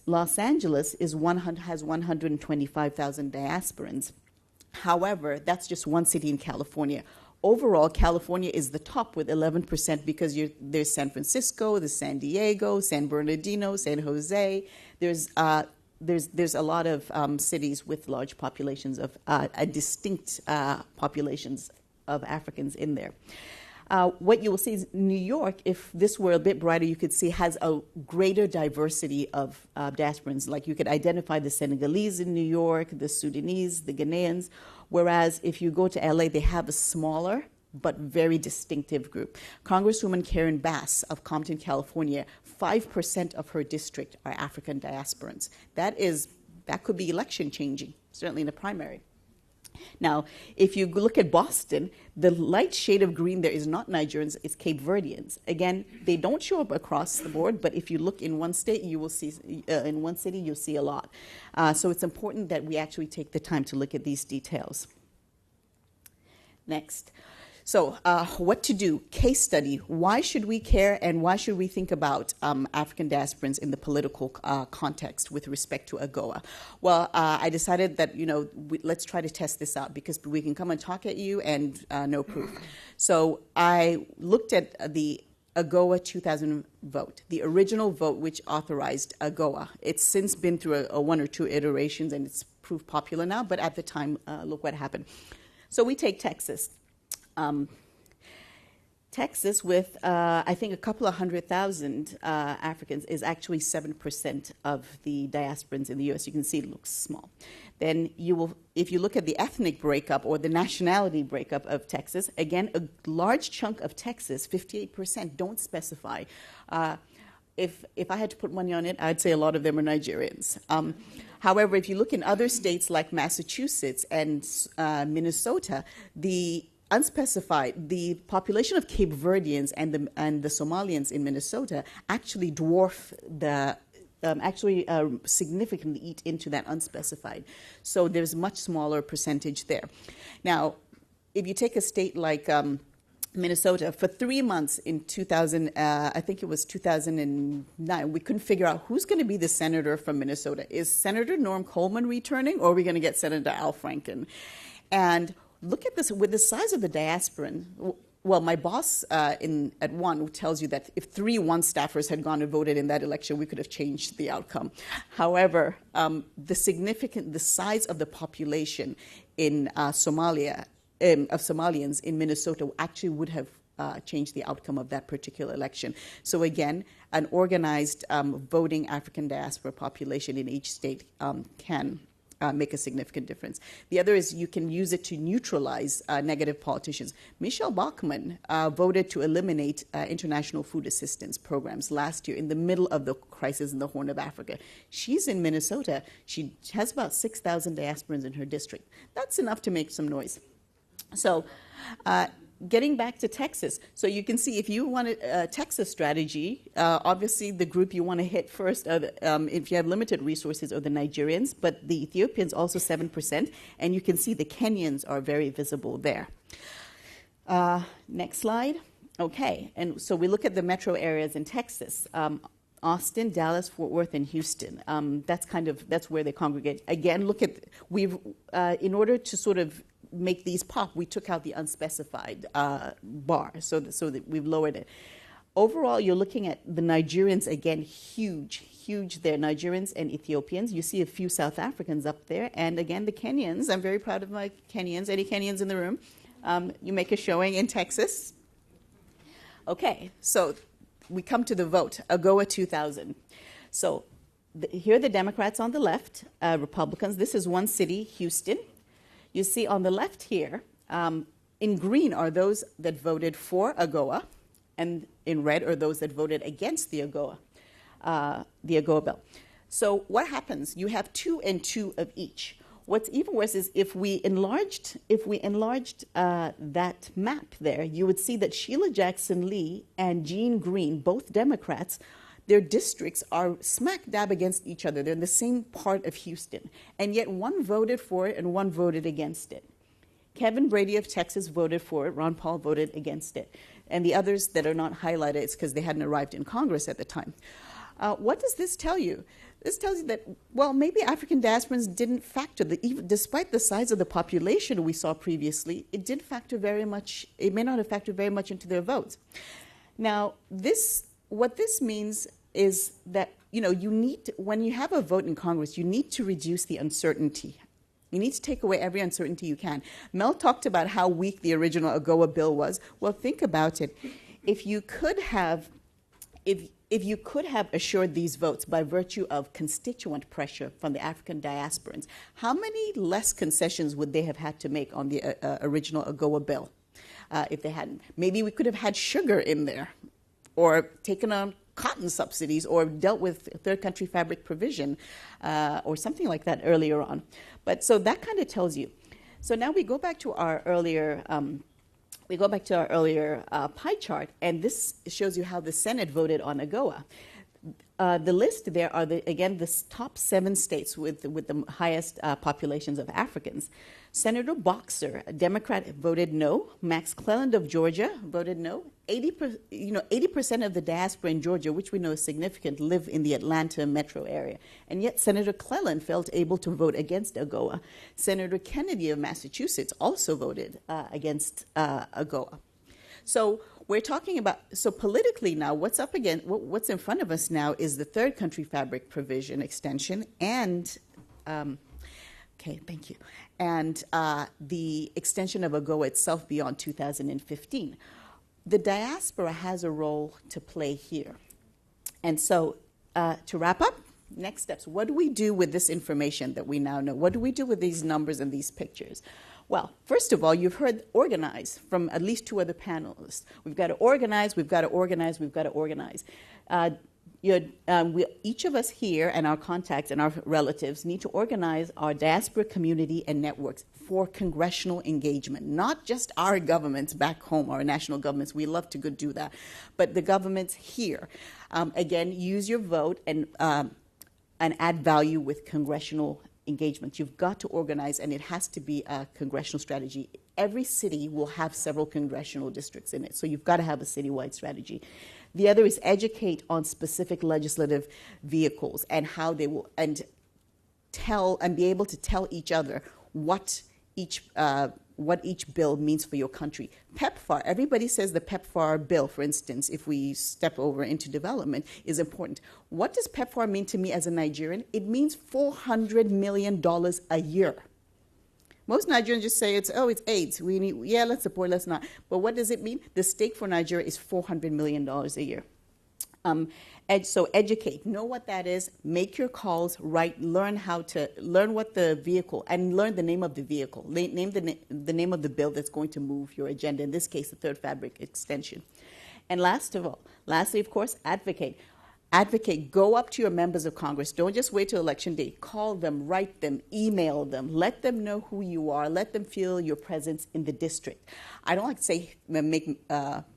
Los Angeles has 125,000 diasporans. However, that's just one city in California. Overall, California is the top with 11% because there's San Francisco, there's San Diego, San Bernardino, San Jose. There's a lot of cities with large populations of distinct populations of Africans in there. What you will see is New York, if this were a bit brighter, you could see has a greater diversity of diasporans. Like you could identify the Senegalese in New York, the Sudanese, the Ghanaians, whereas if you go to LA, they have a smaller but very distinctive group. Congresswoman Karen Bass of Compton, California, 5% of her district are African diasporans. That could be election changing, certainly in the primary. Now, if you look at Boston, the light shade of green there is not Nigerians, it's Cape Verdeans. Again, they don't show up across the board, but if you look in one state, you will see, in one city, you'll see a lot. So it's important that we actually take the time to look at these details. Next. So what to do? Case study. Why should we care and why should we think about African diasporans in the political context with respect to AGOA? Well, I decided that, let's try to test this out because we can come and talk at you and no proof. So I looked at the AGOA 2000 vote, the original vote which authorized AGOA. It's since been through a one or two iterations and it's proved popular now, but at the time, look what happened. So we take Texas. Texas, with I think a couple of 100,000 Africans, is actually 7% of the diasporans in the U.S. You can see it looks small. Then if you look at the ethnic breakup or the nationality breakup of Texas, again, a large chunk of Texas, 58%, don't specify. If I had to put money on it, I'd say a lot of them are Nigerians. However, if you look in other states like Massachusetts and Minnesota, the population of Cape Verdeans and the Somalians in Minnesota actually dwarf significantly eat into that unspecified. So there's a much smaller percentage there. Now, if you take a state like Minnesota, for 3 months in 2009, we couldn't figure out who's going to be the senator from Minnesota. Is Senator Norm Coleman returning, or are we going to get Senator Al Franken? And look at this, with the size of the diasporan, well, my boss at one tells you that if 3 one-staffers had gone and voted in that election, we could have changed the outcome. However, the size of the population in Somalia, of Somalians in Minnesota actually would have changed the outcome of that particular election. So again, an organized voting African diaspora population in each state can make a significant difference. The other is you can use it to neutralize negative politicians. Michelle Bachmann voted to eliminate international food assistance programs last year in the middle of the crisis in the Horn of Africa. She's in Minnesota. She has about 6,000 diasporans in her district. That's enough to make some noise. So getting back to Texas, so you can see if you want a Texas strategy, obviously the group you want to hit first, if you have limited resources, are the Nigerians, but the Ethiopians also 7%, and you can see the Kenyans are very visible there. Next slide. Okay, and so we look at the metro areas in Texas. Austin, Dallas, Fort Worth, and Houston. That's where they congregate. Again, look at in order to sort of make these pop, we took out the unspecified bar, so that we've lowered it. Overall, you're looking at the Nigerians, again, huge there, Nigerians and Ethiopians. You see a few South Africans up there, and again, the Kenyans. I'm very proud of my Kenyans. Any Kenyans in the room? You make a showing in Texas. Okay, so we come to the vote, AGOA 2000. So here are the Democrats on the left, Republicans. This is one city, Houston. You see on the left here, in green are those that voted for AGOA, and in red are those that voted against the AGOA bill. So what happens? You have 2 and 2 of each. What's even worse is if we enlarged that map there, you would see that Sheila Jackson Lee and Jean Green, both Democrats, their districts are smack dab against each other. They're in the same part of Houston. And yet one voted for it and one voted against it. Kevin Brady of Texas voted for it. Ron Paul voted against it. And the others that are not highlighted, it's because they hadn't arrived in Congress at the time. What does this tell you? This tells you that, well, maybe African diasporans didn't factor, despite the size of the population we saw previously, it did factor very much, it may not have factored very much into their votes. Now, what this means is that, you need to, when you have a vote in Congress, you need to reduce the uncertainty. You need to take away every uncertainty you can. Mel talked about how weak the original AGOA bill was. Well, think about it. If you could have assured these votes by virtue of constituent pressure from the African diasporans, how many less concessions would they have had to make on the original AGOA bill if they hadn't? Maybe we could have had sugar in there, or taken on cotton subsidies, or dealt with third country fabric provision, or something like that earlier on. But so that kind of tells you. So now we go back to our earlier pie chart, and this shows you how the Senate voted on AGOA. The list there are, the top 7 states with the highest populations of Africans. Senator Boxer, a Democrat, voted no. Max Cleland of Georgia voted no. 80% of the diaspora in Georgia, which we know is significant, live in the Atlanta metro area. And yet Senator Cleland felt able to vote against AGOA. Senator Kennedy of Massachusetts also voted against AGOA. So we're talking about, so politically now, what's up again, what's in front of us now is the third country fabric provision extension and, okay, thank you, and the extension of AGOA itself beyond 2015. The diaspora has a role to play here. And so to wrap up, next steps. What do we do with this information that we now know? What do we do with these numbers and these pictures? Well, first of all, you've heard organize from at least 2 other panelists. We've got to organize, we've got to organize, we've got to organize. Each of us here and our contacts and our relatives need to organize our diaspora community and networks for congressional engagement, not just our governments back home, our national governments. We love to do that, but the governments here. Again, use your vote and add value with congressional engagement. You've got to organize, and it has to be a congressional strategy. Every city will have several congressional districts in it, so you've got to have a citywide strategy. The other is educate on specific legislative vehicles and how they will, and be able to tell each other what each bill means for your country. PEPFAR, everybody says the PEPFAR bill, for instance, if we step over into development, is important. What does PEPFAR mean to me as a Nigerian? It means $400 million a year. Most Nigerians just say it's AIDS. Let's support, let's not. But what does it mean? The stake for Nigeria is $400 million a year. So educate, know what that is, make your calls, learn what the vehicle, and learn the name of the vehicle. Name the name of the bill that's going to move your agenda, in this case, the third fabric extension. And lastly, of course, advocate. Advocate, go up to your members of Congress. Don't just wait till election day. Call them, write them, email them. Let them know who you are. Let them feel your presence in the district. I don't like to say make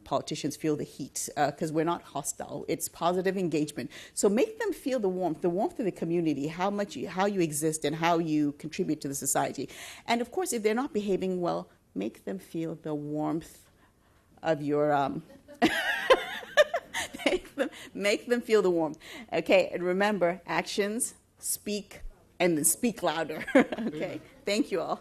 politicians feel the heat because we're not hostile. It's positive engagement. So make them feel the warmth of the community, how you exist and how you contribute to the society. And of course, if they're not behaving well, make them feel the warmth of your Make them feel the warmth. Okay, and remember, actions speak and then speak louder. Okay, thank you all.